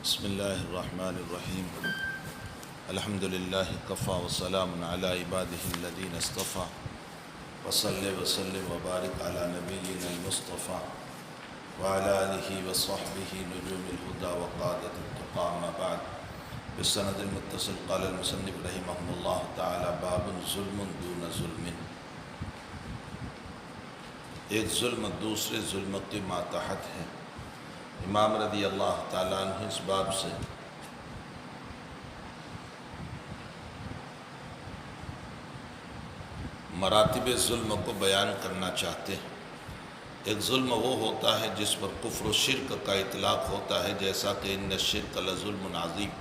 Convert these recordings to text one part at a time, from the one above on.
بسم اللہ الرحمن الرحیم الحمد للہ کفا وسلام علی عبادہ الذین اصطفیٰ وصلی وسلم وبارک علی نبینا المصطفیٰ وعلی آلہ وصحبہ نجوم الہدى وقادۃ التقیٰ اما بعد بالسند المتصل قال المصنف رحمہ اللہ تعالی باب ظلم دون ظلم، ایک ظلم دوسرے ظلم کے ماتحت ہے۔ امام رضی اللہ تعالیٰ عنہ اس باب سے مراتب ظلم کو بیان کرنا چاہتے ہیں۔ ایک ظلم وہ ہوتا ہے جس پر کفر و شرک کا اطلاق ہوتا ہے، جیسا کہ ان الشرک لظلم عظیم،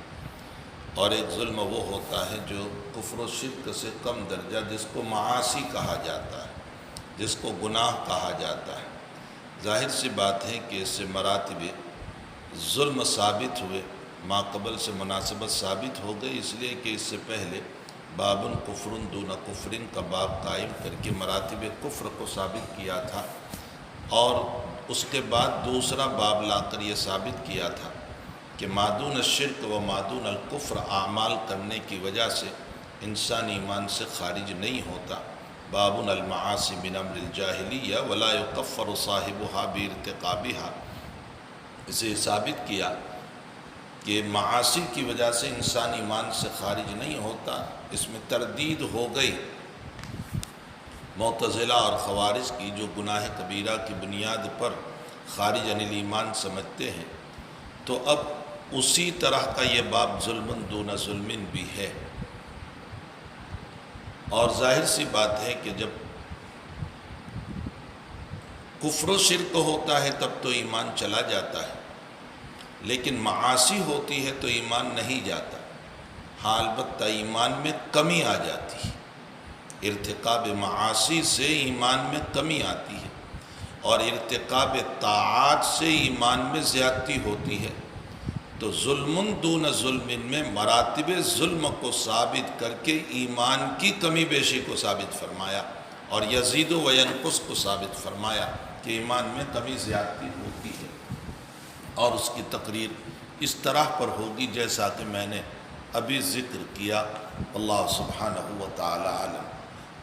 اور ایک ظلم وہ ہوتا ہے جو کفر و شرک سے کم درجہ، جس کو معاصی کہا جاتا ہے، جس کو گناہ کہا جاتا ہے۔ ظاہر سی بات ہے کہ اس سے مراتب ظلم ثابت ہوئے، ما قبل سے مناسبت ثابت ہو گئی، اس لیے کہ اس سے پہلے باب کفر دون کفر کا باب قائم کر کے مراتب کفر کو ثابت کیا تھا، اور اس کے بعد دوسرا باب لا کر یہ ثابت کیا تھا کہ مادون الشرک و مادون الکفر اعمال کرنے کی وجہ سے انسان ایمان سے خارج نہیں ہوتا۔ باب المعاصی من امر الجاہلیہ ولا یکفر صاحبها بارتکابها، اسے ثابت کیا کہ معاصی کی وجہ سے انسان ایمان سے خارج نہیں ہوتا۔ اس میں تردید ہو گئی معتزلہ اور خوارج کی، جو گناہ کبیرہ کی بنیاد پر خارج عن الایمان سمجھتے ہیں۔ تو اب اسی طرح کا یہ باب ظلم دون ظلم بھی ہے، اور ظاہر سی بات ہے کہ جب کفر و شرک ہوتا ہے تب تو ایمان چلا جاتا ہے، لیکن معاصی ہوتی ہے تو ایمان نہیں جاتا۔ ہاں البتہ ایمان میں کمی آ جاتی ہے، ارتکاب معاصی سے ایمان میں کمی آتی ہے، اور ارتکاب طاعات سے ایمان میں زیادتی ہوتی ہے۔ تو ظلم دون ظلم میں مراتب ظلم کو ثابت کر کے ایمان کی کمی بیشی کو ثابت فرمایا، اور یزید و ینقص کو ثابت فرمایا کہ ایمان میں کمی زیادتی ہوتی ہے، اور اس کی تقریر اس طرح پر ہوگی جیسا کہ میں نے ابھی ذکر کیا۔ اللہ سبحانہ و تعالی عالم۔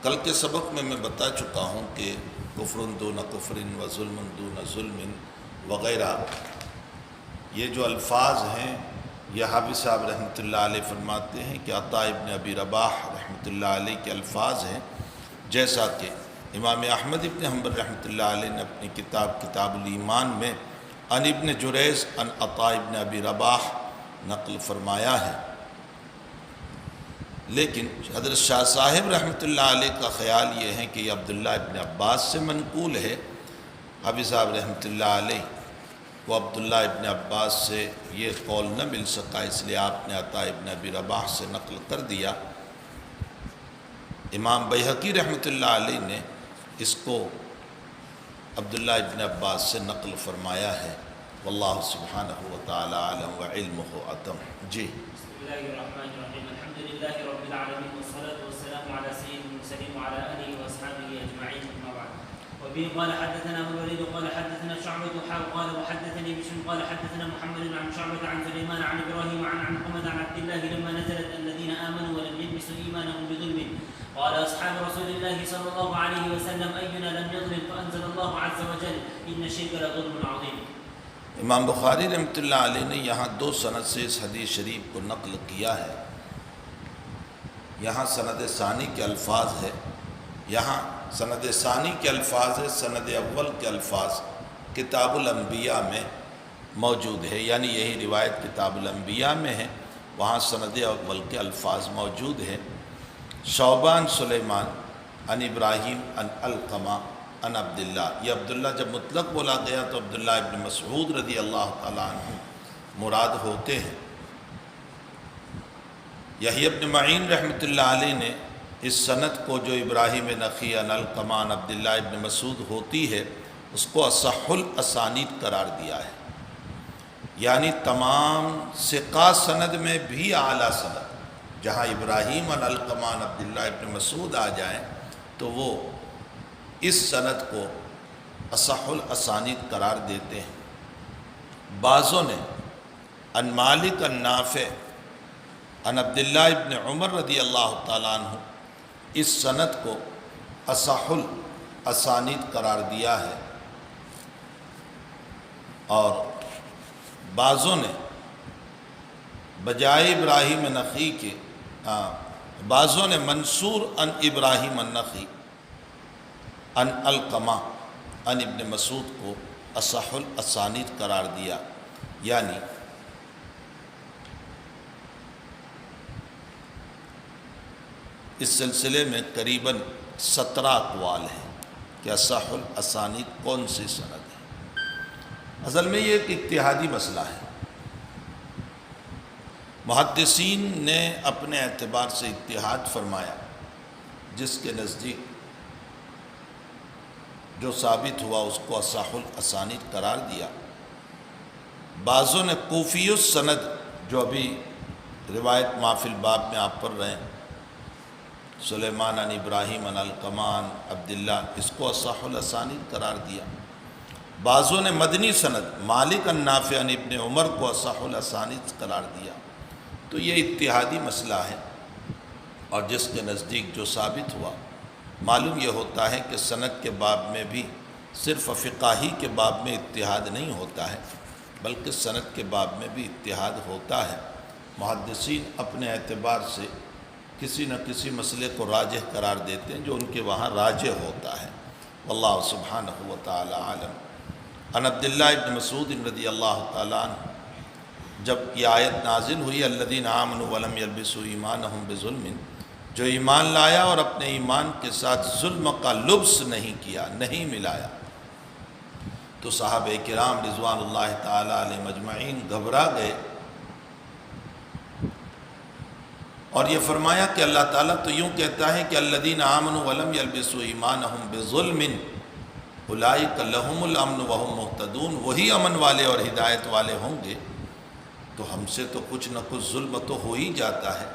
کل کے سبق میں بتا چکا ہوں کہ کفر دون کفر و ظلم دون ظلم وغیرہ، یہ جو الفاظ ہیں، یہ حافظ صاحب رحمۃ اللہ علیہ فرماتے ہیں کہ عطاء ابن ابی رباح رحمۃ اللہ علیہ کے الفاظ ہیں، جیسا کہ امام احمد ابن حنبل رحمۃ اللہ علیہ نے اپنی کتاب الایمان میں ان ابن جریج ان عطاء ابن ابی رباح نقل فرمایا ہے، لیکن حضرت شاہ صاحب رحمۃ اللہ علیہ کا خیال یہ ہے کہ یہ عبداللہ ابن عباس سے منقول ہے۔ حافظ صاحب رحمۃ اللہ علیہ وہ عبداللہ ابن عباس سے یہ قول نہ مل سکا، اس لیے آپ نے عطاء ابن ابی رباح سے نقل کر دیا۔ امام بیہقی رحمۃ اللہ علیہ نے اس کو عبداللہ ابن عباس سے نقل فرمایا ہے، واللہ سبحانہ و تعالی عالم وعلمہ اتم۔ جی بسم اللہ الرحمن الرحیم، الحمد للہ رب العالمین والصلاة والسلام علی سید المرسلین وعلی آلہ واصحابہ اجمعین، اما بعد۔ وبه قال حدثنا ابو الوليد قال حدثنا شعبة قال وحدثني بشر قال حدثنا محمد عن شعبة عن سليمان عن ابراهيم عن علقمة عن عبد الله لما نزلت الذين آمنوا ولم يلبسوا إيمانهم بظلم قال أصحاب رسول الله صلى الله عليه وسلم أينا لم يظلم فأنزل الله عز وجل إن الشرك لظلم عظيم۔ امام بخاری رحمۃ اللہ علیہ نے یہاں دو سند سے اس حدیث شریف کو نقل کیا ہے۔ یہاں سند ثانی کے الفاظ ہے، یہاں سند ثانی کے الفاظ ہے، سند اول کے الفاظ کتاب الانبیاء میں موجود ہے، یعنی یہی روایت کتاب الانبیاء میں ہے، وہاں سند اول کے الفاظ موجود ہیں۔ شعبان سلیمان ان ابراہیم ان علقمہ ان عبداللہ، یہ عبداللہ جب مطلق بولا گیا تو عبداللہ ابن مسعود رضی اللہ تعالیٰ عنہ مراد ہوتے ہیں۔ یحییٰ ابن معین رحمۃ اللہ علیہ نے اس سند کو جو ابراہیم نخعی ان علقمہ ان عبداللہ ابن مسعود ہوتی ہے، اس کو اصح الاسانید قرار دیا ہے، یعنی تمام ثقہ سند میں بھی اعلیٰ سند، جہاں ابراہیم ان علقمہ ان عبداللہ ابن مسعود آ جائیں تو وہ اس سند کو اصح الاسانید قرار دیتے ہیں۔ بعضوں نے عن مالک عن نافع عن عبداللہ ابن عمر رضی اللہ تعالیٰ عنہ، اس سند کو اصح الاسانید قرار دیا ہے، اور بعضوں نے بجائے ابراہیم نخعی کے بعضوں نے منصور عن ابراہیم النخعی عن علقمہ عن ابن مسعود کو اصح الاسانید قرار دیا، یعنی اس سلسلے میں قریباً 17 اقوال ہیں کہ اصح الاسانید کون سی سند ہے۔ اصل میں یہ ایک اجتہادی مسئلہ ہے، محدثین نے اپنے اعتبار سے اجتہاد فرمایا، جس کے نزدیک جو ثابت ہوا اس کو اصح الاسانید قرار دیا۔ بعضوں نے کوفی السند، جو ابھی روایت ما فی الباب میں آپ پڑھ رہے ہیں، سلیمان عن ابراہیم عن علقمہ عن عبداللہ، اس کو اصح الاسانید قرار دیا۔ بعضوں نے مدنی سند مالک عن نافع عن ابن عمر کو اصح الاسانید قرار دیا۔ تو یہ اجتہادی مسئلہ ہے، اور جس کے نزدیک جو ثابت ہوا، معلوم یہ ہوتا ہے کہ سند کے باب میں بھی صرف فقاہی کے باب میں اجتہاد نہیں ہوتا ہے، بلکہ سند کے باب میں بھی اجتہاد ہوتا ہے۔ محدثین اپنے اعتبار سے کسی نہ کسی مسئلے کو راجح قرار دیتے ہیں جو ان کے وہاں راجح ہوتا ہے۔ واللہ سبحانہ و تعالی عالم۔ عن عبداللہ ابن مسعود رضی اللہ تعالیٰ عنہ، جب یہ آیت نازل ہوئی الذین آمنوا ولم یلبسوا ایمانہم بظلم، جو ایمان لایا اور اپنے ایمان کے ساتھ ظلم کا لبس نہیں کیا، نہیں ملایا، تو صحابہ کرام رضوان اللہ تعالی علیہ مجمعین گھبرا گئے، اور یہ فرمایا کہ اللہ تعالیٰ تو یوں کہتا ہے کہ الذین آمنوا ولم یلبسوا ایمانہم بظلم اولئک لہم الامن وہم مہتدون، وہی امن والے اور ہدایت والے ہوں گے۔ تو ہم سے تو کچھ نہ کچھ ظلم تو ہو ہی جاتا ہے،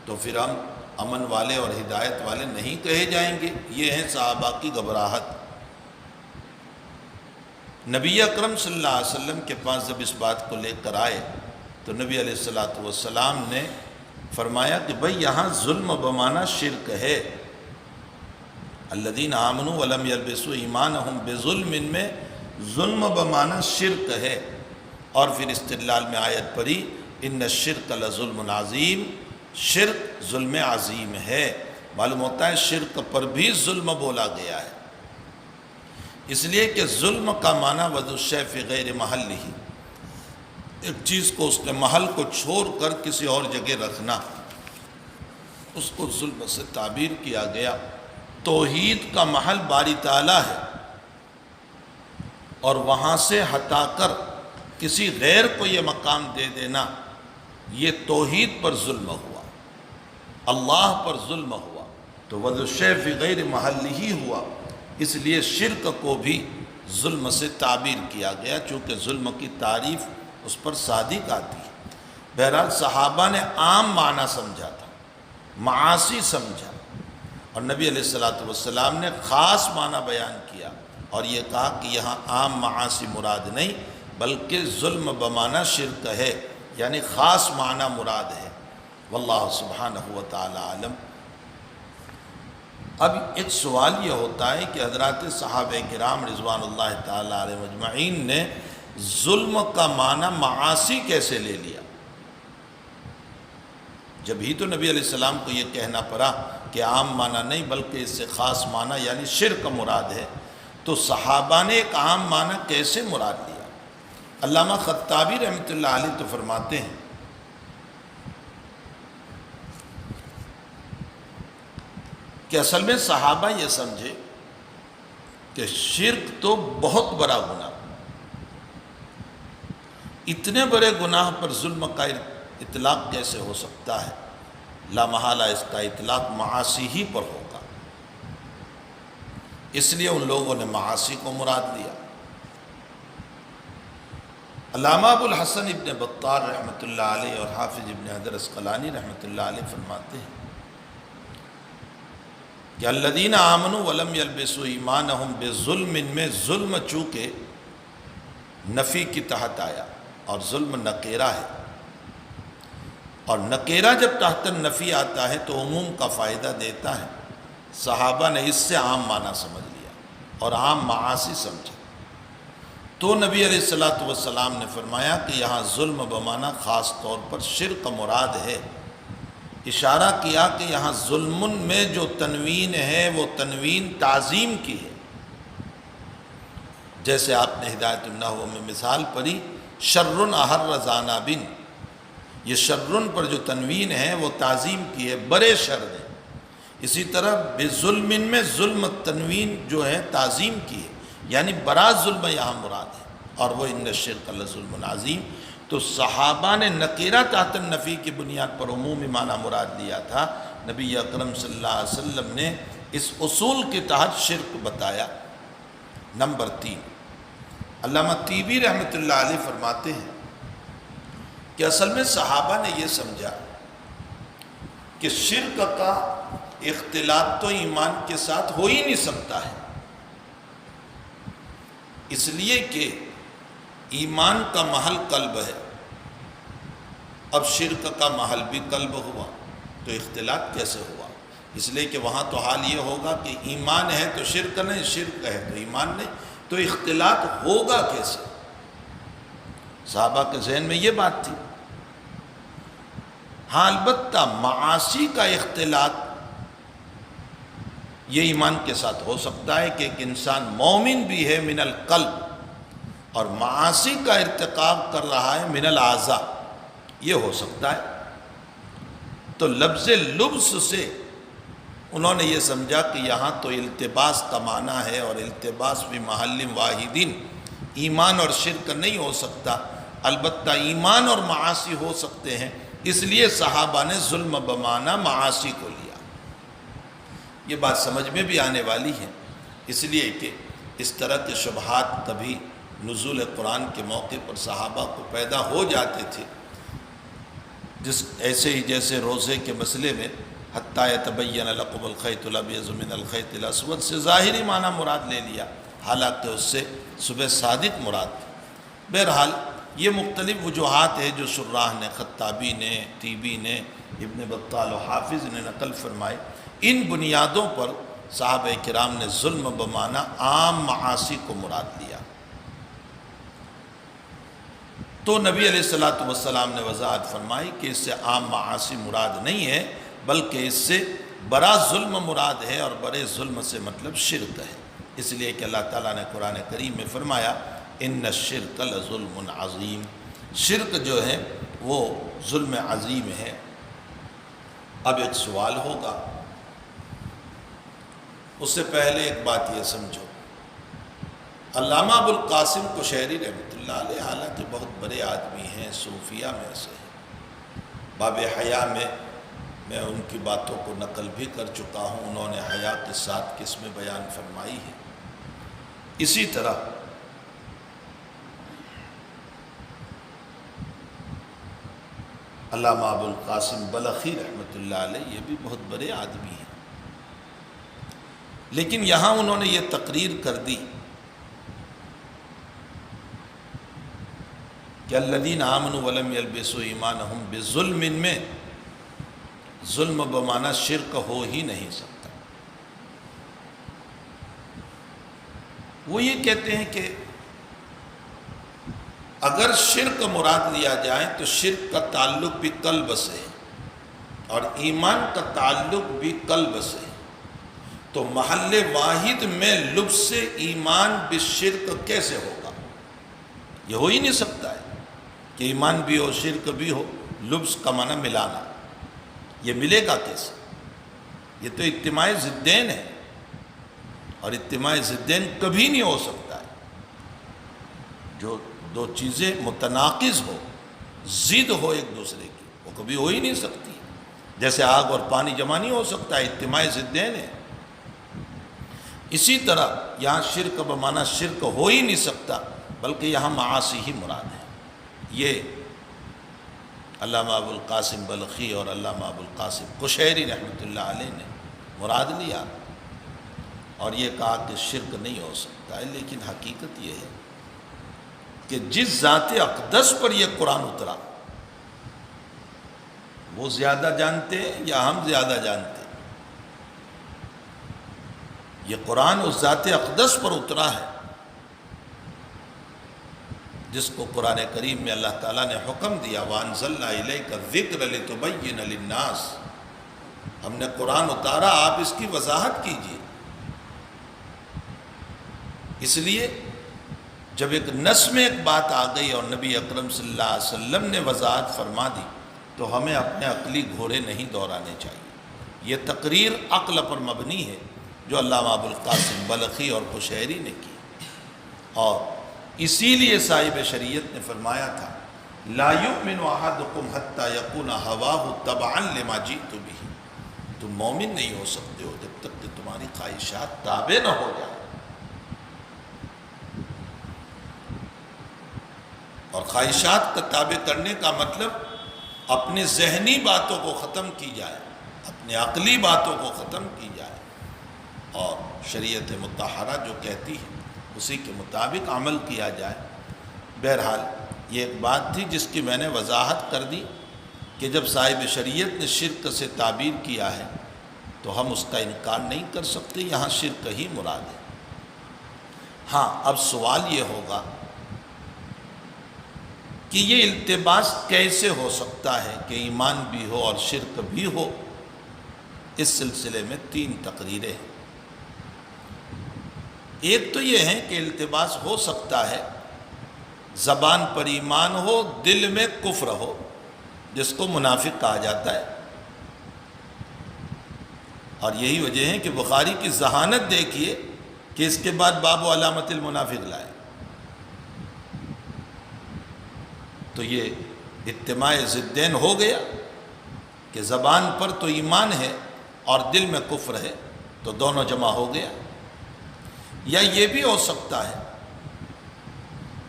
تو پھر ہم امن والے اور ہدایت والے نہیں کہے جائیں گے؟ یہ ہیں صحابہ کی گھبراہٹ۔ نبی اکرم صلی اللہ علیہ وسلم کے پاس جب اس بات کو لے کر آئے تو نبی علیہ الصلوۃ والسلام نے فرمایا کہ بھئی یہاں ظلم بمعنی شرک ہے۔ الذین آمنوا ولم یلبسوا ایمانہم بظلم میں ظلم بمعنی شرک ہے، اور پھر استدلال میں آیت پڑھی ان الشرک لظلم عظیم، شرک ظلم عظیم ہے۔ معلوم ہوتا ہے شرک پر بھی ظلم بولا گیا ہے، اس لیے کہ ظلم کا معنی وضع الشیء فی غیر محلہ، ایک چیز کو اس کے محل کو چھوڑ کر کسی اور جگہ رکھنا، اس کو ظلم سے تعبیر کیا گیا۔ توحید کا محل باری تعالیٰ ہے، اور وہاں سے ہٹا کر کسی غیر کو یہ مقام دے دینا، یہ توحید پر ظلم ہوا، اللہ پر ظلم ہوا، تو وضع الشیء فی غیر محلہ ہی ہوا۔ اس لیے شرک کو بھی ظلم سے تعبیر کیا گیا، چونکہ ظلم کی تعریف اس پر صادق آتی ہے۔ بہرحال صحابہ نے عام معنی سمجھا تھا، معاصی سمجھا، اور نبی علیہ الصلوۃ والسلام نے خاص معنی بیان کیا، اور یہ کہا کہ یہاں عام معاصی مراد نہیں بلکہ ظلم بمعنی شرک ہے، یعنی خاص معنی مراد ہے۔ واللہ سبحانہ و تعالی عالم۔ اب ایک سوال یہ ہوتا ہے کہ حضرات صحابہ کرام رضوان اللہ تعالی علیہ مجمعین نے ظلم کا معنی معاصی کیسے لے لیا؟ جب ہی تو نبی علیہ السلام کو یہ کہنا پڑا کہ عام معنی نہیں بلکہ اس سے خاص معنی یعنی شرک مراد ہے، تو صحابہ نے ایک عام معنی کیسے مراد لیا؟ علامہ خطابی رحمۃ اللہ علیہ تو فرماتے ہیں کہ اصل میں صحابہ یہ سمجھے کہ شرک تو بہت بڑا گناہ، اتنے بڑے گناہ پر ظلم کا اطلاق کیسے ہو سکتا ہے؟ لا محالہ اس کا اطلاق معاصی ہی پر ہوگا، اس لیے ان لوگوں نے معاصی کو مراد لیا۔ علامہ ابو الحسن ابن بطار رحمۃ اللہ علیہ اور حافظ ابن حجر عسقلانی رحمۃ اللہ علیہ فرماتے ہیں کہ الذین آمنوا ولم یلبسوا ایمانہم بظلم میں ظلم چونکہ نفی کی تحت آیا اور ظلم نکیرہ ہے، اور نکیرہ جب تحت النفی آتا ہے تو عموم کا فائدہ دیتا ہے. صحابہ نے اس سے عام معنی سمجھ لیا اور عام معاصی سمجھا. تو نبی علیہ الصلوۃ والسلام نے فرمایا کہ یہاں ظلم بمعنی خاص طور پر شرک مراد ہے. اشارہ کیا کہ یہاں ظلم میں جو تنوین ہے وہ تنوین تعظیم کی ہے. جیسے آپ نے ہدایت النحو میں مثال پڑھی شرٌ احر ذانب، یہ شرٌ پر جو تنوین ہے وہ تعظیم کی ہے، بڑے شر ہے. اسی طرح بظلم میں ظلم تنوین جو ہے تعظیم کی ہے، یعنی بڑا ظلم یہاں مراد ہے، اور وہ ان الشرک لظلم عظیم. تو صحابہ نے نکیرہ تحت النفی کی بنیاد پر عمومی معنی مراد لیا تھا. نبی اکرم صلی اللہ علیہ وسلم نے اس اصول کے تحت شرک بتایا. نمبر 3، علامہ طیبی رحمۃ اللہ علیہ فرماتے ہیں کہ اصل میں صحابہ نے یہ سمجھا کہ شرک کا اختلاط تو ایمان کے ساتھ ہو ہی نہیں سکتا ہے، اس لیے کہ ایمان کا محل قلب ہے. اب شرک کا محل بھی قلب ہوا تو اختلاط کیسے ہوا؟ اس لیے کہ وہاں تو حال یہ ہوگا کہ ایمان ہے تو شرک نہیں، شرک ہے تو ایمان نہیں، تو اختلاط ہوگا کیسے؟ صحابہ کے ذہن میں یہ بات تھی. ہاں البتہ معاصی کا اختلاط یہ ایمان کے ساتھ ہو سکتا ہے کہ ایک انسان مومن بھی ہے من القلب اور معاصی کا ارتکاب کر رہا ہے من الاعضاء، یہ ہو سکتا ہے. تو لفظ لبس سے انہوں نے یہ سمجھا کہ یہاں تو التباس کا معنی ہے، اور التباس بھی محل واحدین، ایمان اور شرک نہیں ہو سکتا. البتہ ایمان اور معاصی ہو سکتے ہیں، اس لیے صحابہ نے ظلم بمعنی معاصی کو لیا. یہ بات سمجھ میں بھی آنے والی ہے، اس لیے کہ اس طرح کے شبہات کبھی نزول قرآن کے موقع پر صحابہ کو پیدا ہو جاتے تھے. ایسے ہی جیسے روزے کے مسئلے میں حتیٰ یتبین لکم الخیط الابیض من الخیط الاسود سے ظاہری معنی مراد لے لیا، حالانکہ اس سے صبح صادق مراد تھی. بہرحال یہ مختلف وجوہات ہیں جو شراح نے، خطابی نے، طیبی نے، ابن بطال و حافظ نے نقل فرمائے. ان بنیادوں پر صحابہ کرام نے ظلم بمعنی عام معاصی کو مراد لیا. تو نبی علیہ الصلوۃ والسلام نے وضاحت فرمائی کہ اس سے عام معاصی مراد نہیں ہے، بلکہ اس سے بڑا ظلم مراد ہے، اور بڑے ظلم سے مطلب شرک ہے. اس لیے کہ اللہ تعالیٰ نے قرآن کریم میں فرمایا ان الشرک لظلم عظیم، شرک جو ہے وہ ظلم عظیم ہے. اب ایک سوال ہوگا، اس سے پہلے ایک بات یہ سمجھو، علامہ ابو القاسم قشیری رحمۃ اللہ علیہ حالانکہ بہت بڑے آدمی ہیں، صوفیہ میں سے ہیں. باب حیا میں ان کی باتوں کو نقل بھی کر چکا ہوں. انہوں نے حیا کے 7 قسمیں بیان فرمائی ہیں. اسی طرح علامہ ابو القاسم بلخی رحمۃ اللہ علیہ یہ بھی بہت بڑے آدمی ہیں، لیکن یہاں انہوں نے یہ تقریر کر دی کہ الذین آمنوا ولم یلبسوا ایمانہم بظلم میں ظلم بمعنی شرک ہو ہی نہیں سکتا. وہ یہ کہتے ہیں کہ اگر شرک مراد لیا جائے تو شرک کا تعلق بھی قلب سے ہے اور ایمان کا تعلق بھی قلب سے ہے. تو محل واحد میں لبس ایمان بالشرک کیسے ہوگا؟ یہ ہو ہی نہیں سکتا ہے کہ ایمان بھی ہو شرک بھی ہو. لبس کا معنی ملانا، یہ ملے گا کیسے؟ یہ تو اجتماع ضدین ہے، اور اجتماع ضدین کبھی نہیں ہو سکتا ہے. جو دو چیزیں متناقض ہو، ضد ہو ایک دوسرے کی، وہ کبھی ہو ہی نہیں سکتی. جیسے آگ اور پانی جمع نہیں ہو سکتا ہے، اجتماع ضدین ہے. اسی طرح یہاں شرک بمعنی شرک ہو ہی نہیں سکتا، بلکہ یہاں معاصی ہی مراد ہے. یہ علامہ ابو القاسم بلخی اور علامہ ابو القاسم قشیری رحمۃ اللہ علیہ نے مراد لیا اور یہ کہا کہ شرک نہیں ہو سکتا ہے. لیکن حقیقت یہ ہے کہ جس ذات اقدس پر یہ قرآن اترا وہ زیادہ جانتے ہیں یا ہم زیادہ جانتے ہیں؟ یہ قرآن اس ذات اقدس پر اترا ہے جس کو قرآن کریم میں اللہ تعالیٰ نے حکم دیا وَأَنزَلْنَا إِلَيْكَ الذِّكْرَ لِتُبَيِّنَ لِلنَّاسِ، ہم نے قرآن اتارا، آپ اس کی وضاحت کیجیے۔ اس لیے جب ایک نص میں ایک بات آ گئی اور نبی اکرم صلی اللہ علیہ وسلم نے وضاحت فرما دی تو ہمیں اپنے عقلی گھوڑے نہیں دوڑانے چاہیے۔ یہ تقریر عقل پر مبنی ہے جو علامہ ابوالقاسم بلخی اور قشیری نے کی، اور اسی لیے صاحب شریعت نے فرمایا تھا لا یؤمن احدکم حتی یکون ہواہ تبعا لما جئت بہ، تم مومن نہیں ہو سکتے ہو جب تک کہ تمہاری خواہشات تابع نہ ہو جائیں، اور خواہشات کا تابع کرنے کا مطلب اپنی ذہنی باتوں کو ختم کی جائے، اپنے عقلی باتوں کو ختم کی جائے، اور شریعت مطہرہ جو کہتی ہے اسی کے مطابق عمل کیا جائے۔ بہرحال یہ ایک بات تھی جس کی میں نے وضاحت کر دی کہ جب صاحب شریعت نے شرک سے تعبیر کیا ہے تو ہم اس کا انکار نہیں کر سکتے، یہاں شرک ہی مراد ہے۔ ہاں اب سوال یہ ہوگا کہ یہ التباس کیسے ہو سکتا ہے کہ ایمان بھی ہو اور شرک بھی ہو؟ اس سلسلے میں 3 تقریریں ہیں۔ ایک تو یہ ہے کہ التباس ہو سکتا ہے زبان پر ایمان ہو، دل میں کفر ہو، جس کو منافق کہا جاتا ہے، اور یہی وجہ ہے کہ بخاری کی ذہانت دیکھیے کہ اس کے بعد باب و علامت المنافق لائے۔ تو یہ اجتماع ضدین ہو گیا کہ زبان پر تو ایمان ہے اور دل میں کفر ہے، تو دونوں جمع ہو گیا۔ یا یہ بھی ہو سکتا ہے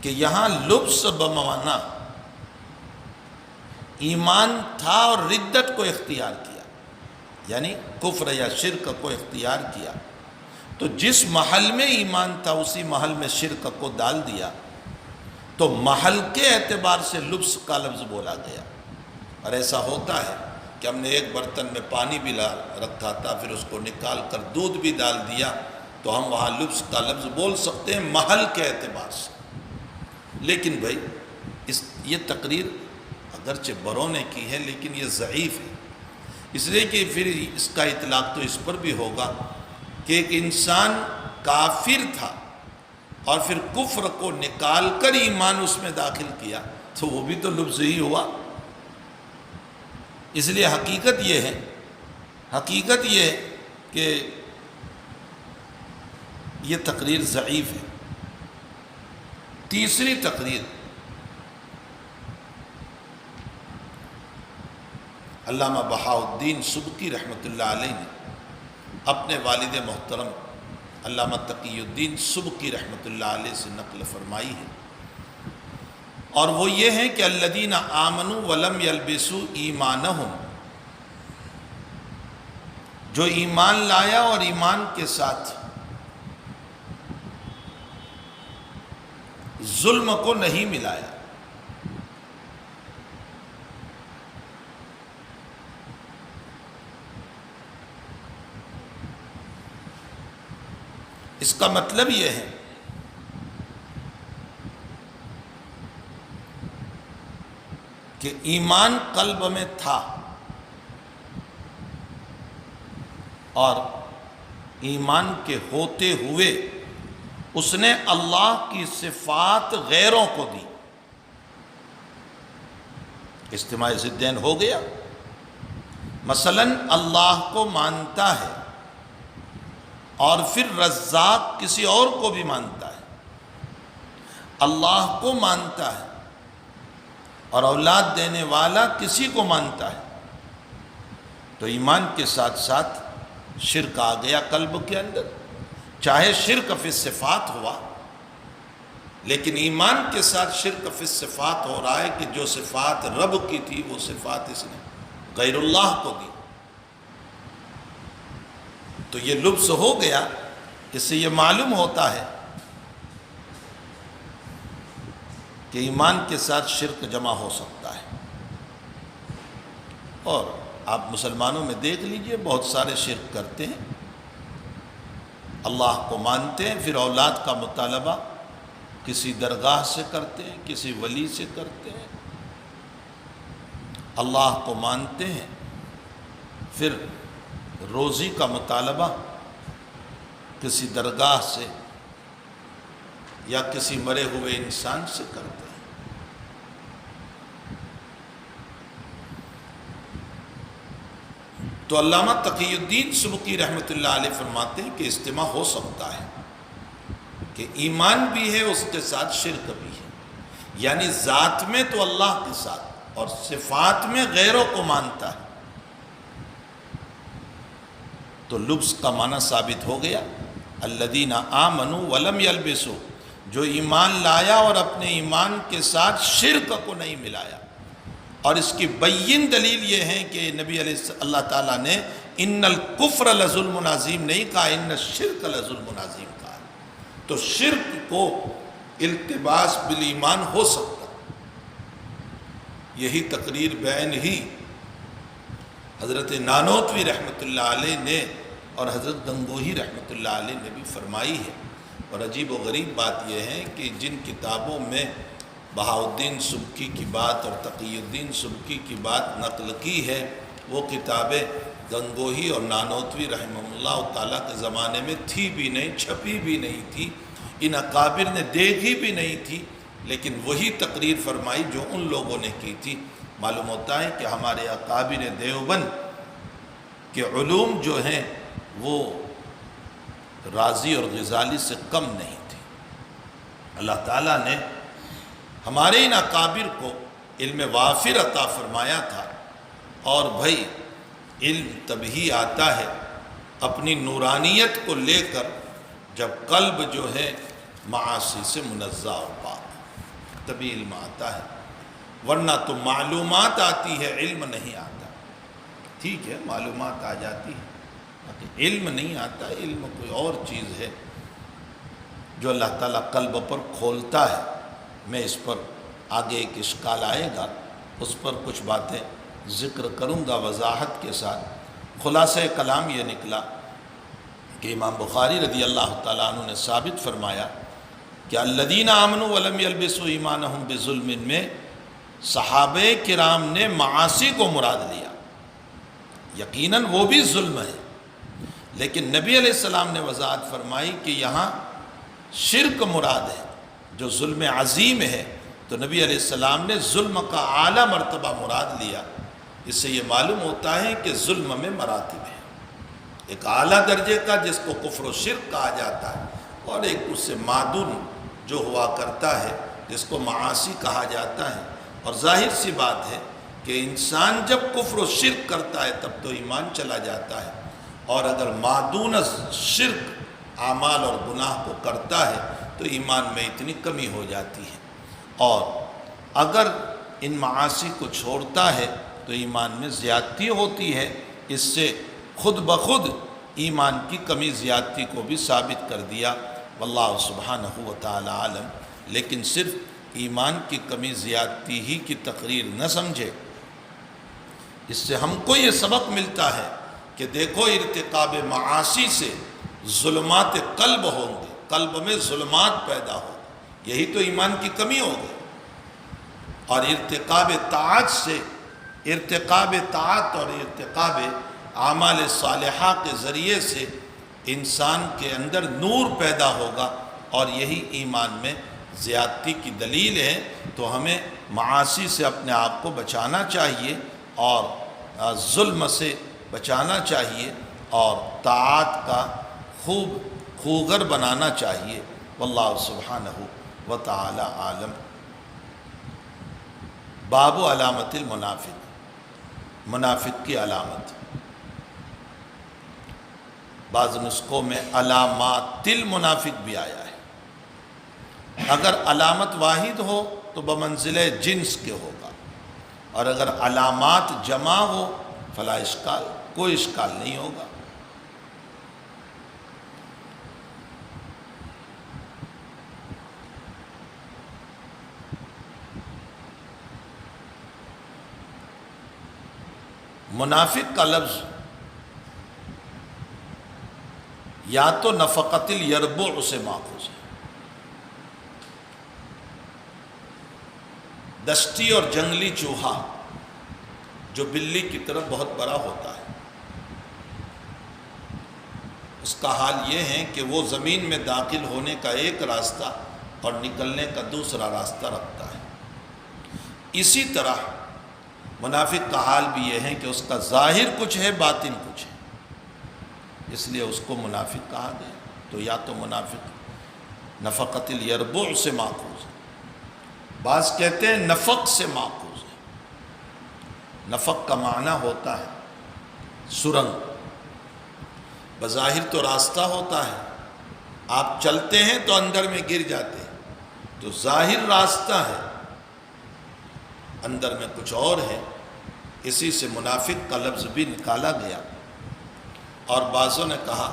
کہ یہاں لبس بمعنی ایمان تھا اور ردت کو اختیار کیا، یعنی کفر یا شرک کو اختیار کیا، تو جس محل میں ایمان تھا اسی محل میں شرک کو ڈال دیا، تو محل کے اعتبار سے لبس کا لفظ بولا گیا۔ اور ایسا ہوتا ہے کہ ہم نے ایک برتن میں پانی بھی رکھا تھا، پھر اس کو نکال کر دودھ بھی ڈال دیا، تو ہم وہاں لبس کا لفظ بول سکتے ہیں محل کے اعتبار سے۔ لیکن بھائی یہ تقریر اگرچہ بروں نے کی ہے لیکن یہ ضعیف ہے، اس لیے کہ پھر اس کا اطلاق تو اس پر بھی ہوگا کہ ایک انسان کافر تھا اور پھر کفر کو نکال کر ایمان اس میں داخل کیا، تو وہ بھی تو لبس ہی ہوا۔ اس لیے حقیقت یہ ہے کہ یہ تقریر ضعیف ہے۔ تیسری تقریر علامہ بہاء الدین سبکی رحمۃ اللہ علیہ نے اپنے والد محترم علامہ تقی الدین سبکی رحمۃ اللہ علیہ سے نقل فرمائی ہے، اور وہ یہ ہے کہ الذین آمنوا ولم یلبسوا ایمانہم، جو ایمان لایا اور ایمان کے ساتھ ظلم کو نہیں ملایا۔ اس کا مطلب یہ ہے کہ ایمان قلب میں تھا اور ایمان کے ہوتے ہوئے اس نے اللہ کی صفات غیروں کو دی، اجتماع ضدین ہو گیا۔ مثلا اللہ کو مانتا ہے اور پھر رزاق کسی اور کو بھی مانتا ہے، اللہ کو مانتا ہے اور اولاد دینے والا کسی کو مانتا ہے، تو ایمان کے ساتھ ساتھ شرک آ گیا قلب کے اندر۔ چاہے شرک فی الصفات ہوا، لیکن ایمان کے ساتھ شرک فی الصفات ہو رہا ہے کہ جو صفات رب کی تھی وہ صفات اس نے غیر اللہ کو دی، تو یہ لبس ہو گیا۔ اس سے یہ معلوم ہوتا ہے کہ ایمان کے ساتھ شرک جمع ہو سکتا ہے۔ اور آپ مسلمانوں میں دیکھ لیجئے بہت سارے شرک کرتے ہیں، اللہ کو مانتے ہیں پھر اولاد کا مطالبہ کسی درگاہ سے کرتے ہیں، کسی ولی سے کرتے ہیں، اللہ کو مانتے ہیں پھر روزی کا مطالبہ کسی درگاہ سے یا کسی مرے ہوئے انسان سے کرتے ہیں۔ تو علامہ تقی الدین سبکی رحمۃ اللہ علیہ فرماتے ہیں کہ اجتماع ہو سکتا ہے کہ ایمان بھی ہے اس کے ساتھ شرک بھی ہے، یعنی ذات میں تو اللہ کے ساتھ اور صفات میں غیروں کو مانتا ہے، تو لبس کا معنی ثابت ہو گیا، الذین آمنوا ولم یلبسوا، جو ایمان لایا اور اپنے ایمان کے ساتھ شرک کو نہیں ملایا۔ اور اس کی بین دلیل یہ ہے کہ نبی علیہ اللہ تعالیٰ نے ان الکفر لظلم عظیم نہیں کہا، ان الشرک لظلم عظیم کہا، تو شرک کو التباس بالایمان ہو سکتا۔ یہی تقریر بین ہی حضرت نانوتوی رحمۃ اللہ علیہ نے اور حضرت گنگوہی رحمۃ اللہ علیہ نے بھی فرمائی ہے۔ اور عجیب و غریب بات یہ ہے کہ جن کتابوں میں بہاؤالدین سبکی کی بات اور تقی الدین سبکی کی بات نقل کی ہے، وہ کتابیں گنگوہی اور نانوتوی رحمہ اللہ تعالیٰ کے زمانے میں تھی بھی نہیں، چھپی بھی نہیں تھی، ان اکابر نے دیکھی بھی نہیں تھی، لیکن وہی تقریر فرمائی جو ان لوگوں نے کی تھی۔ معلوم ہوتا ہے کہ ہمارے اکابر دیوبند کے علوم جو ہیں وہ رازی اور غزالی سے کم نہیں تھے۔ اللہ تعالیٰ نے ہمارے ان اکابر کو علم وافر عطا فرمایا تھا، اور بھائی علم تبھی آتا ہے اپنی نورانیت کو لے کر جب قلب جو ہے معاصی سے منزہ اور پاک، تبھی علم آتا ہے، ورنہ تو معلومات آتی ہے، علم نہیں آتا۔ ٹھیک ہے معلومات آ جاتی ہے لیکن علم نہیں آتا، علم کوئی اور چیز ہے جو اللہ تعالیٰ قلب پر کھولتا ہے۔ میں اس پر آگے ایک اشکال آئے گا، اس پر کچھ باتیں ذکر کروں گا وضاحت کے ساتھ۔ خلاصہ کلام یہ نکلا کہ امام بخاری رضی اللہ تعالیٰ عنہ نے ثابت فرمایا کہ الذین آمنوا ولم یلبسوا ایمانہم بظلم میں صحابہ کرام نے معاصی کو مراد لیا، یقیناً وہ بھی ظلم ہے، لیکن نبی علیہ السلام نے وضاحت فرمائی کہ یہاں شرک مراد ہے جو ظلم عظیم ہے، تو نبی علیہ السلام نے ظلم کا اعلیٰ مرتبہ مراد لیا۔ اس سے یہ معلوم ہوتا ہے کہ ظلم میں مراتب ہے، ایک اعلیٰ درجے کا جس کو کفر و شرک کہا جاتا ہے، اور ایک اس سے معدون جو ہوا کرتا ہے جس کو معاصی کہا جاتا ہے۔ اور ظاہر سی بات ہے کہ انسان جب کفر و شرک کرتا ہے تب تو ایمان چلا جاتا ہے، اور اگر معدون شرک اعمال اور گناہ کو کرتا ہے تو ایمان میں اتنی کمی ہو جاتی ہے، اور اگر ان معاصی کو چھوڑتا ہے تو ایمان میں زیادتی ہوتی ہے۔ اس سے خود بخود ایمان کی کمی زیادتی کو بھی ثابت کر دیا، واللہ سبحانہ و تعالی عالم۔ لیکن صرف ایمان کی کمی زیادتی ہی کی تقریر نہ سمجھے، اس سے ہم کو یہ سبق ملتا ہے کہ دیکھو ارتکاب معاصی سے ظلمات قلب ہوں گے، قلب میں ظلمات پیدا ہو، یہی تو ایمان کی کمی ہوگی، اور ارتکاب طاعت سے، ارتکاب طاعت اور ارتکاب اعمال صالحہ کے ذریعے سے انسان کے اندر نور پیدا ہوگا، اور یہی ایمان میں زیادتی کی دلیل ہے۔ تو ہمیں معاصی سے اپنے آپ کو بچانا چاہیے، اور ظلم سے بچانا چاہیے، اور طاعت کا خوب خوگر بنانا چاہیے۔ واللہ سبحانہ و تعالی عالم۔ باب علامت المنافق، منافق کی علامت۔ بعض نسخوں میں علامات المنافق بھی آیا ہے۔ اگر علامت واحد ہو تو بمنزلہ جنس کے ہوگا، اور اگر علامات جمع ہو فلا اشکال، کوئی اشکال نہیں ہوگا۔ منافق کا لفظ یا تو نفقت الیربع سے ماخوذ ہے، دشتی اور جنگلی چوہا جو بلی کی طرف بہت بڑا ہوتا ہے، اس کا حال یہ ہے کہ وہ زمین میں داخل ہونے کا ایک راستہ اور نکلنے کا دوسرا راستہ رکھتا ہے۔ اسی طرح منافق کا حال بھی یہ ہے کہ اس کا ظاہر کچھ ہے، باطن کچھ ہے، اس لیے اس کو منافق کہا گیا۔ تو یا تو منافق نفقت الیربع سے ماخوذ ہے، بعض کہتے ہیں نفق سے ماخوذ ہے۔ نفق کا معنی ہوتا ہے سرنگ، بظاہر تو راستہ ہوتا ہے، آپ چلتے ہیں تو اندر میں گر جاتے ہیں، تو ظاہر راستہ ہے، اندر میں کچھ اور ہے، اسی سے منافق کا لفظ بھی نکالا گیا۔ اور بعضوں نے کہا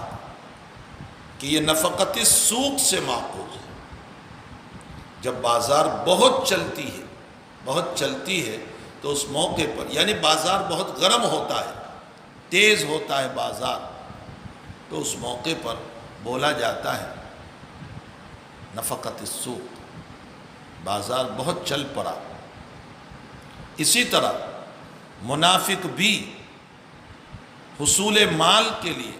کہ یہ نفقت السوق سے ماخوذ ہے، جب بازار بہت چلتی ہے تو اس موقع پر، یعنی بازار بہت گرم ہوتا ہے، تیز ہوتا ہے بازار، تو اس موقع پر بولا جاتا ہے نفقت السوق، بازار بہت چل پڑا۔ اسی طرح منافق بھی حصول مال کے لیے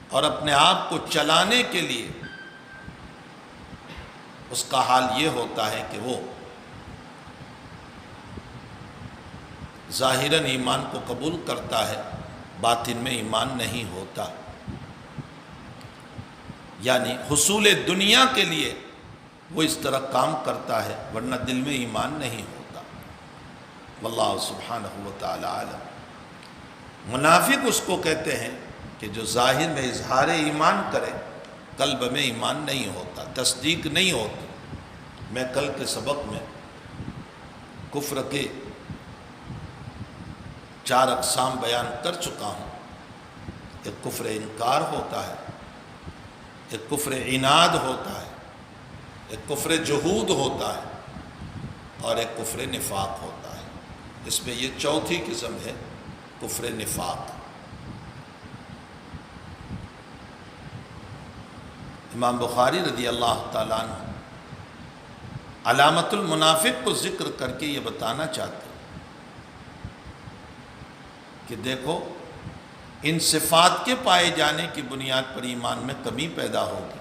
اور اپنے آپ کو چلانے کے لیے اس کا حال یہ ہوتا ہے کہ وہ ظاہراً ایمان کو قبول کرتا ہے، باطن میں ایمان نہیں ہوتا، یعنی حصول دنیا کے لیے وہ اس طرح کام کرتا ہے، ورنہ دل میں ایمان نہیں ہوتا۔ واللہ سبحانہ و تعالی عالم۔ منافق اس کو کہتے ہیں کہ جو ظاہر میں اظہار ایمان کرے، قلب میں ایمان نہیں ہوتا، تصدیق نہیں ہوتی۔ میں کل کے سبق میں کفر کے 4 اقسام بیان کر چکا ہوں۔ ایک کفر انکار ہوتا ہے، ایک کفر عناد ہوتا ہے، ایک کفر جحود ہوتا ہے، اور ایک کفر نفاق ہوتا ہے۔ اس میں یہ چوتھی قسم ہے کفر نفاق۔ امام بخاری رضی اللہ تعالیٰ عنہ علامت المنافق کو ذکر کر کے یہ بتانا چاہتے ہیں کہ دیکھو، ان صفات کے پائے جانے کی بنیاد پر ایمان میں کمی پیدا ہوگی،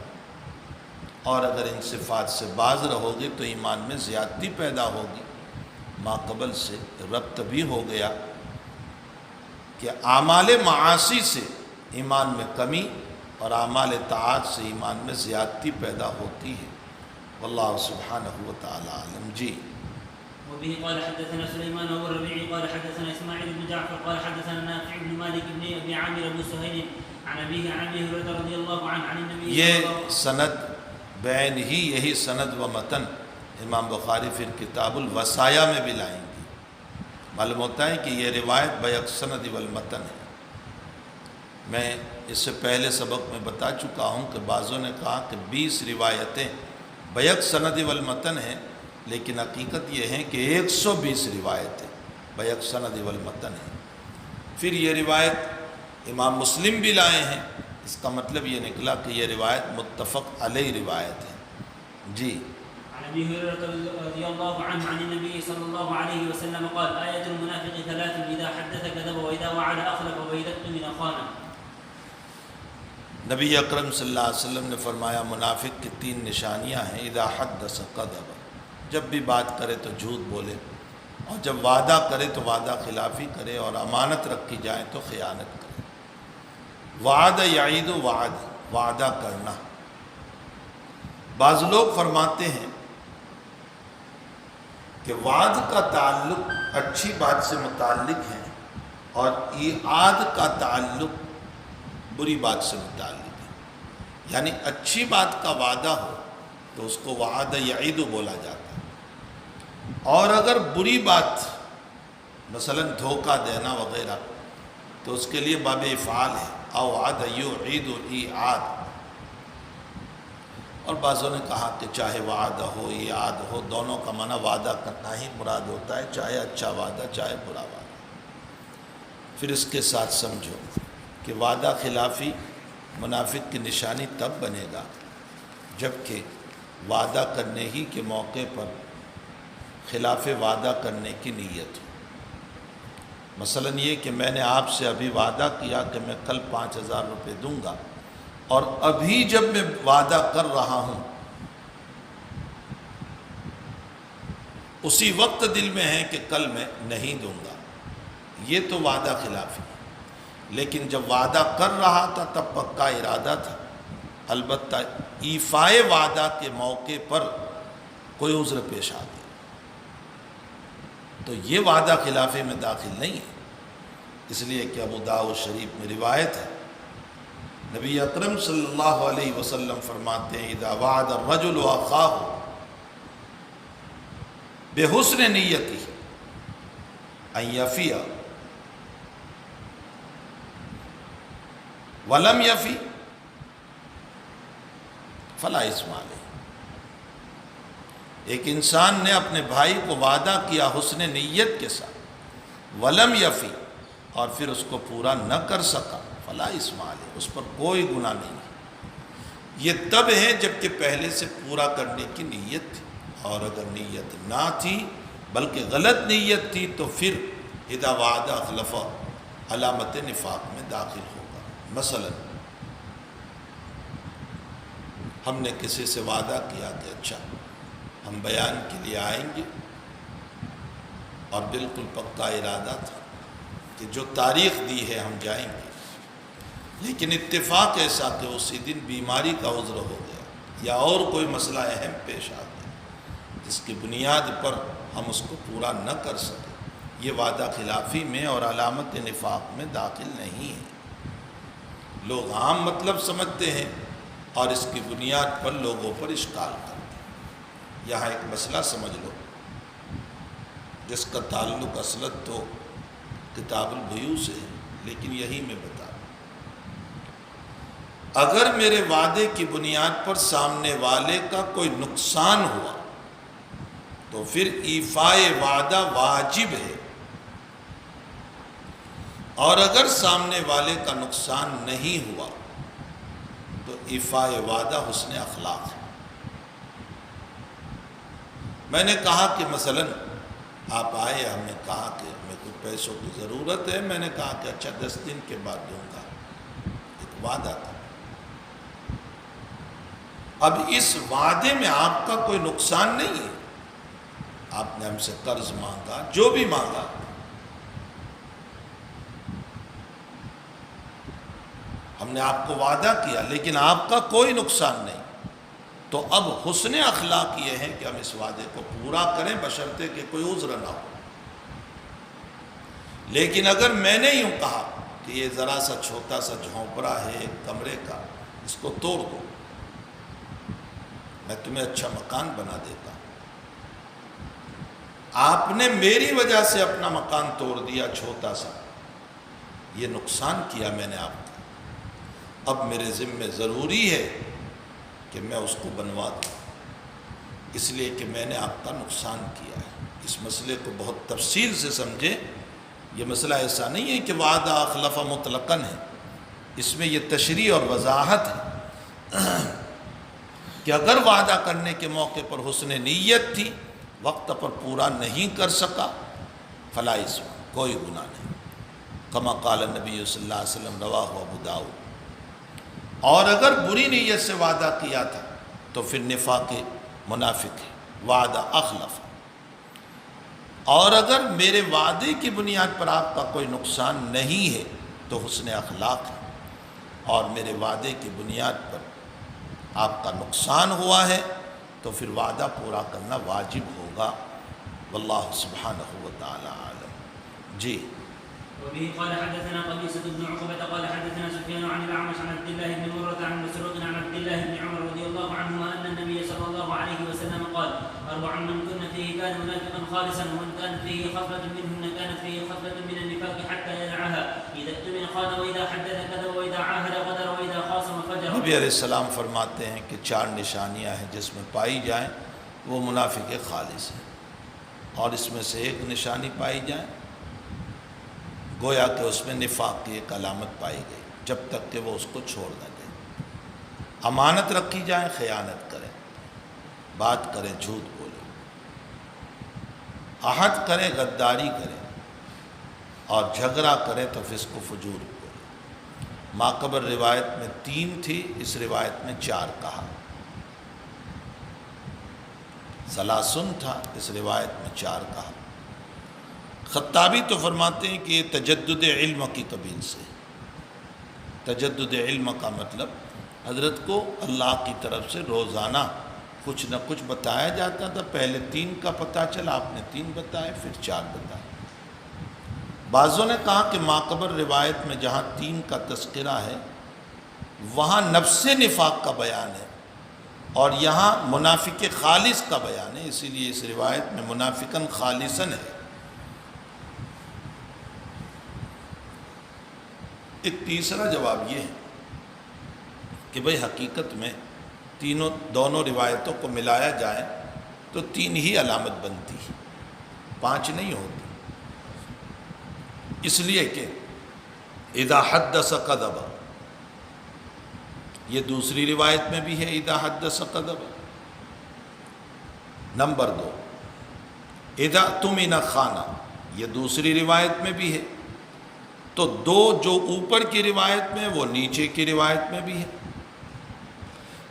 اور اگر ان صفات سے باز رہو گے تو ایمان میں زیادتی پیدا ہوگی۔ ما قبل سے ربط بھی ہو گیا کہ اعمال معاصی سے ایمان میں کمی اور اعمال طاعات سے ایمان میں زیادتی پیدا ہوتی ہے۔ واللہ سبحانہ و تعالی عالم۔ جی وبه قال حدثنا سليمان وابو الربيع قال حدثنا اسماعيل بن جعفر قال حدثنا نافع بن مالك بن ابي عامر ابو سهيل عن ابيه عن ابي هريره رضي الله عنه عن النبي یہ سند بین ہی، یہی سند و متن امام بخاری پھر کتاب الوصایا میں بھی لائیں گے۔ معلوم ہوتا ہے کہ یہ روایت بیک سند والمتن ہے۔ میں اس سے پہلے سبق میں بتا چکا ہوں کہ بعضوں نے کہا کہ 20 روایتیں بیک سند والمتن ہیں، لیکن حقیقت یہ ہے کہ 120 روایتیں بیک سند والمتن ہیں۔ پھر یہ روایت امام مسلم بھی لائے ہیں، اس کا مطلب یہ نکلا کہ یہ روایت متفق علیہ روایت ہے۔ جی عن ابي هريره رضي الله عنه عن النبي صلى الله عليه وسلم قال آية المنافق 3: إذا حدث كذب وإذا وعد أخلف وإذا اؤتمن خان۔ نبی اکرم صلی اللہ علیہ وسلم نے فرمایا منافق کی 3 نشانیاں ہیں۔ اذا حدث کذب، جب بھی بات کرے تو جھوٹ بولے، اور جب وعدہ کرے تو وعدہ خلافی کرے، اور امانت رکھی جائے تو خیانت کرے۔ وعد یعید وعدہ کرنا۔ بعض لوگ فرماتے ہیں کہ وعد کا تعلق اچھی بات سے متعلق ہے، اور ایعاد کا تعلق بری بات سے متعلق ہے، یعنی اچھی بات کا وعدہ ہو تو اس کو وعد یعید بولا جاتا ہے، اور اگر بری بات مثلا دھوکہ دینا وغیرہ تو اس کے لیے باب افعال ہے، او وعد یعید ایعاد۔ اور بعضوں نے کہا کہ چاہے وعدہ ہو ایعاد ہو، دونوں کا معنی وعدہ کرنا ہی مراد ہوتا ہے، چاہے اچھا وعدہ چاہے برا وعدہ۔ پھر اس کے ساتھ سمجھو کہ وعدہ خلافی منافق کی نشانی تب بنے گا جب کہ وعدہ کرنے ہی کے موقع پر خلاف وعدہ کرنے کی نیت ہو۔ مثلا یہ کہ میں نے آپ سے ابھی وعدہ کیا کہ میں کل 5,000 روپے دوں گا، اور ابھی جب میں وعدہ کر رہا ہوں اسی وقت دل میں ہے کہ کل میں نہیں دوں گا، یہ تو وعدہ خلافی ہے۔ لیکن جب وعدہ کر رہا تھا تب پکا ارادہ تھا، البتہ ایفائے وعدہ کے موقع پر کوئی عذر پیش آ گیا تو یہ وعدہ خلافی میں داخل نہیں ہے۔ اس لیے کہ ابو داؤد شریف میں روایت ہے، نبی اکرم صلی اللہ علیہ وسلم فرماتے ہیں اذا وعد الرجل اخاہ بحسن نیتی ان یفی ولم یفی فلا اثم علیہ۔ ایک انسان نے اپنے بھائی کو وعدہ کیا حسن نیت کے ساتھ، ولم یفی، اور پھر اس کو پورا نہ کر سکا، فلا اثم علیہ، اس پر کوئی گناہ نہیں ہے۔ یہ تب ہے جب کہ پہلے سے پورا کرنے کی نیت تھی، اور اگر نیت نہ تھی بلکہ غلط نیت تھی تو پھر اذا وعدہ اخلف علامت نفاق میں داخل ہوگا۔ مثلا ہم نے کسی سے وعدہ کیا کہ اچھا ہم بیان کے لیے آئیں گے، اور بالکل پکا ارادہ تھا کہ جو تاریخ دی ہے ہم جائیں گے، لیکن اتفاق ایسا کہ اسی دن بیماری کا عذر ہو گیا یا اور کوئی مسئلہ اہم پیش آ گیا جس کی بنیاد پر ہم اس کو پورا نہ کر سکے، یہ وعدہ خلافی میں اور علامت نفاق میں داخل نہیں ہے۔ لوگ عام مطلب سمجھتے ہیں اور اس کی بنیاد پر لوگوں پر اشکال کرتے ہیں۔ یہاں ایک مسئلہ سمجھ لو جس کا تعلق اصلت تو کتاب البیوع سے ہے، لیکن یہی میں بتا رہا ہوں، اگر میرے وعدے کی بنیاد پر سامنے والے کا کوئی نقصان ہوا تو پھر ایفائے وعدہ واجب ہے، اور اگر سامنے والے کا نقصان نہیں ہوا تو ایفائے وعدہ حسن اخلاق ہے۔ میں نے کہا کہ مثلا آپ آئے، ہم نے کہا کہ ہمیں کچھ پیسوں کی ضرورت ہے، میں نے کہا کہ اچھا 10 دن کے بعد دوں گا، ایک وعدہ تھا۔ اب اس وعدے میں آپ کا کوئی نقصان نہیں ہے، آپ نے ہم سے قرض مانگا، جو بھی مانگا، ہم نے آپ کو وعدہ کیا لیکن آپ کا کوئی نقصان نہیں، تو اب حسن اخلاق یہ ہے کہ ہم اس وعدے کو پورا کریں بشرطے کہ کوئی عذر نہ ہو۔ لیکن اگر میں نے یوں کہا کہ یہ ذرا سا چھوٹا سا جھونپڑا ہے ایک کمرے کا، اس کو توڑ دو، میں تمہیں اچھا مکان بنا دیتا ہوں، آپ نے میری وجہ سے اپنا مکان توڑ دیا چھوٹا سا، یہ نقصان کیا میں نے آپ کو، اب میرے ذمہ ضروری ہے کہ میں اس کو بنوا دوں، اس لیے کہ میں نے آپ کا نقصان کیا ہے۔ اس مسئلے کو بہت تفصیل سے سمجھے، یہ مسئلہ ایسا نہیں ہے کہ وعدہ اخلف مطلقاً ہے، اس میں یہ تشریح اور وضاحت ہے کہ اگر وعدہ کرنے کے موقع پر حسن نیت تھی، وقت پر پورا نہیں کر سکا، فلا اثم، کوئی گناہ نہیں، کما قال نبی صلی اللہ علیہ وسلم، رواہ ابو داؤد۔ اور اگر بری نیت سے وعدہ کیا تھا تو پھر نفاق منافق ہے، وعدہ اخلف۔ اور اگر میرے وعدے کی بنیاد پر آپ کا کوئی نقصان نہیں ہے تو حسن اخلاق ہے، اور میرے وعدے کی بنیاد پر آپ کا نقصان ہوا ہے تو پھر وعدہ پورا کرنا واجب ہوگا۔ واللہ سبحانہ وتعالی عالم۔ جی وبه قال حدثنا قبيصة بن عقبة قال حدثنا سفيان عن الأعمش عن عبد الله بن مرة عن مسروق عن عبد الله بن عمر رضي الله عنهما أن النبي صلى الله عليه وسلم قال: 4 من كن فيه كان منافقا خالصا، ومن كانت فيه خصلة منهن كانت فيه خصلة من النفاق حتى يدعها، إذا اؤتمن خان وإذا حدث كذب وإذا عاهد غدر وإذا خاصم فجر۔ نبی علیہ السلام فرماتے ہیں کہ 4 نشانیاں ہیں جس میں پائی جائیں وہ منافق خالص ہیں، اور اس میں سے ایک نشانی پائی جائے گویا کہ اس میں نفاق کی ایک علامت پائی گئی جب تک کہ وہ اس کو چھوڑ نہ دے۔ امانت رکھی جائے خیانت کریں، بات کریں جھوٹ بولیں، عہد کریں غداری کریں، اور جھگڑا کریں تو فسق و فجور بولیں۔ ماقبل روایت میں 3 تھی، اس روایت میں 4 کہا۔ ثلاثن تھا، اس روایت میں 4 کہا۔ خطابی تو فرماتے ہیں کہ یہ تجدد علم کی قبیل سے۔ تجدد علم کا مطلب حضرت کو اللہ کی طرف سے روزانہ کچھ نہ کچھ بتایا جاتا تھا، پہلے 3 کا پتہ چلا، آپ نے 3 بتائے، پھر 4 بتائے۔ بعضوں نے کہا کہ ماقبل روایت میں جہاں 3 کا تذکرہ ہے وہاں نفس نفاق کا بیان ہے، اور یہاں منافق خالص کا بیان ہے، اسی لیے اس روایت میں منافقاً خالصاً ہے۔ ایک تیسرا جواب یہ ہے کہ بھئی حقیقت میں دونوں روایتوں کو ملایا جائے تو 3 ہی علامت بنتی ہے، 5 نہیں ہوتی، اس لیے کہ اذا حدث کذب، یہ دوسری روایت میں بھی ہے اذا حدث کذب۔ نمبر 2 اذا اؤتمن خان، یہ دوسری روایت میں بھی ہے، تو 2 جو اوپر کی روایت میں وہ نیچے کی روایت میں بھی ہے،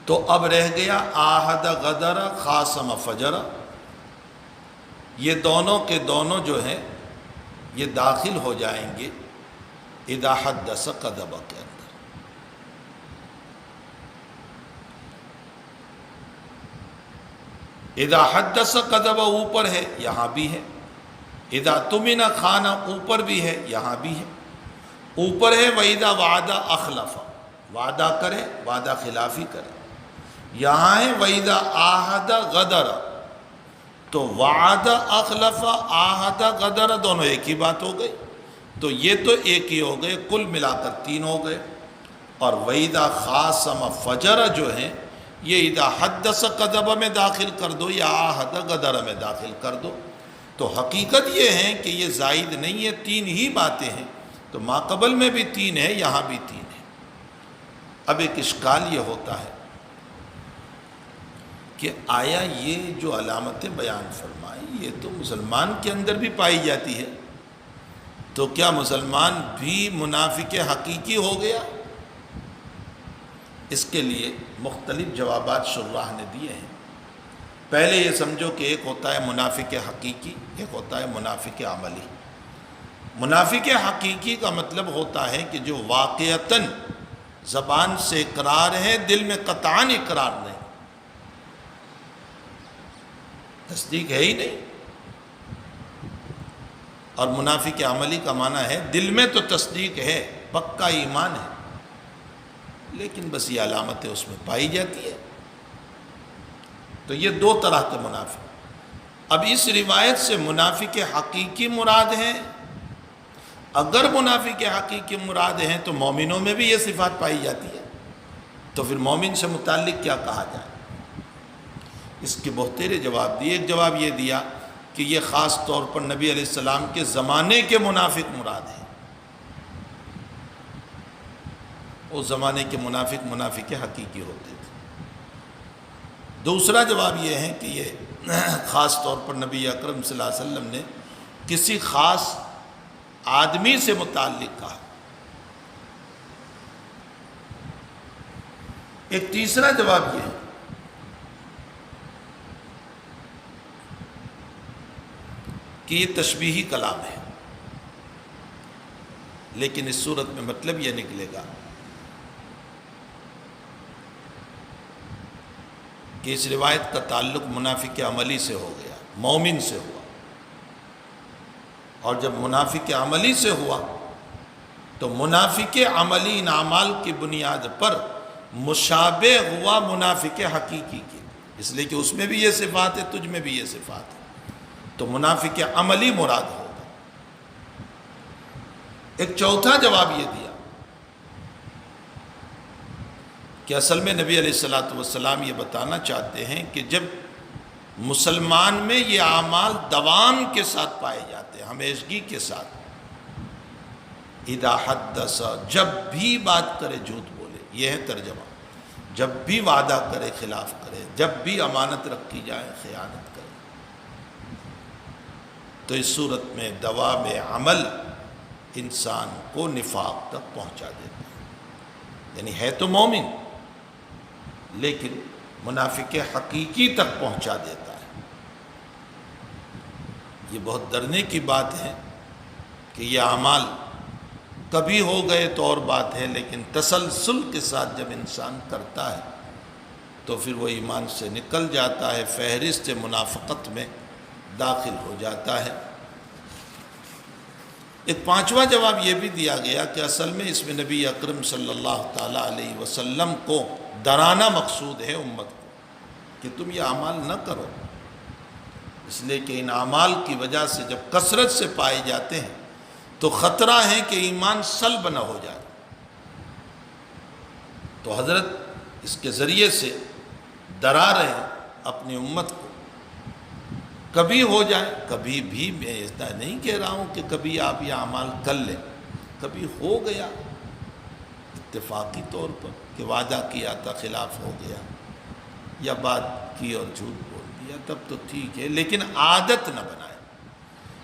تو اب رہ گیا عاہد غدر خاصم فجر، یہ دونوں کے دونوں جو ہیں یہ داخل ہو جائیں گے اذا حدث کذب کے اندر۔ اذا حدث کذب اوپر ہے، یہاں بھی ہے، اذا اؤتمن خان اوپر بھی ہے، یہاں بھی ہے۔ اوپر ہے وَإِذَا وَعَدَ أَخْلَفَ، وعدہ کرے وعدہ خلافی کرے، یہاں ہے وَإِذَا عَاهَدَ غَدَرَ، تو وعد اخلف عہد غدر دونوں ایک ہی بات ہو گئی، تو یہ تو ایک ہی ہو گئے، کل ملا کر 3 ہو گئے۔ اور وَإِذَا خَاصَمَ فَجَرَ جو ہیں یہ اذا حدث کذب میں داخل کر دو یا عہد غدر میں داخل کر دو، تو حقیقت یہ ہے کہ یہ زائد نہیں ہے، 3 ہی باتیں ہیں، تو ماقبل میں بھی 3 ہے، یہاں بھی 3 ہے۔ اب ایک اشکال یہ ہوتا ہے کہ آیا یہ جو علامتیں بیان فرمائی یہ تو مسلمان کے اندر بھی پائی جاتی ہے، تو کیا مسلمان بھی منافق حقیقی ہو گیا؟ اس کے لیے مختلف جوابات شراح نے دیے ہیں۔ پہلے یہ سمجھو کہ ایک ہوتا ہے منافق حقیقی، ایک ہوتا ہے منافق عملی۔ منافق حقیقی کا مطلب ہوتا ہے کہ جو واقعتاً زبان سے اقرار ہے، دل میں قطعاً اقرار نہیں، تصدیق ہے ہی نہیں۔ اور منافق عملی کا معنی ہے دل میں تو تصدیق ہے، پکا ایمان ہے، لیکن بس یہ علامتیں اس میں پائی جاتی ہے۔ تو یہ 2 طرح کے منافق۔ اب اس روایت سے منافق حقیقی مراد ہیں، اگر منافق حقیقی مراد ہیں تو مومنوں میں بھی یہ صفات پائی جاتی ہے، تو پھر مومن سے متعلق کیا کہا جائے؟ اس کے بہترے جواب دیے۔ ایک جواب یہ دیا کہ یہ خاص طور پر نبی علیہ السلام کے زمانے کے منافق مراد ہیں، اس زمانے کے منافق حقیقی ہوتے تھے۔ دوسرا جواب یہ ہے کہ یہ خاص طور پر نبی اکرم صلی اللہ علیہ وسلم نے کسی خاص آدمی سے متعلق کہا۔ ایک تیسرا جواب یہ ہے کہ یہ تشبیہی کلام ہے، لیکن اس صورت میں مطلب یہ نکلے گا کہ اس روایت کا تعلق منافق عملی سے ہو گیا، مومن سے ہوا، اور جب منافق عملی سے ہوا تو منافق عملی ان اعمال کی بنیاد پر مشابہ ہوا منافق حقیقی کی، اس لیے کہ اس میں بھی یہ صفات ہے، تجھ میں بھی یہ صفات ہے، تو منافق عملی مراد ہوگا۔ ایک چوتھا جواب یہ دیا کہ اصل میں نبی علیہ السلام یہ بتانا چاہتے ہیں کہ جب مسلمان میں یہ اعمال دوام کے ساتھ پائے جاتے ہیں، ہمیشگی کے ساتھ، اذا حدث، جب بھی بات کرے جھوٹ بولے، یہ ہے ترجمہ، جب بھی وعدہ کرے خلاف کرے، جب بھی امانت رکھی جائے خیانت کرے۔ تو اس صورت میں دوام عمل انسان کو نفاق تک پہنچا دیتا ہے، یعنی ہے تو مومن لیکن منافق حقیقی تک پہنچا دیتا ہے۔ یہ بہت ڈرنے کی بات ہے کہ یہ اعمال کبھی ہو گئے تو اور بات ہے، لیکن تسلسل کے ساتھ جب انسان کرتا ہے تو پھر وہ ایمان سے نکل جاتا ہے، فہرست منافقت میں داخل ہو جاتا ہے۔ ایک پانچواں جواب یہ بھی دیا گیا کہ اصل میں اس میں نبی اکرم صلی اللہ تعالیٰ علیہ وسلم کو ڈرانا مقصود ہے امت کو کہ تم یہ اعمال نہ کرو، اس لیے کہ ان اعمال کی وجہ سے جب کثرت سے پائے جاتے ہیں تو خطرہ ہے کہ ایمان سلب نہ ہو جائے۔ تو حضرت اس کے ذریعے سے ڈرا رہے ہیں اپنی امت کو، کبھی ہو جائے، کبھی بھی میں ایسا نہیں کہہ رہا ہوں کہ کبھی آپ یہ اعمال کر لیں، کبھی ہو گیا اتفاقی طور پر کہ وعدہ کیا تھا خلاف ہو گیا، یا بات کی اور جھوٹ بول دیا، تب تو ٹھیک ہے، لیکن عادت نہ بنائے،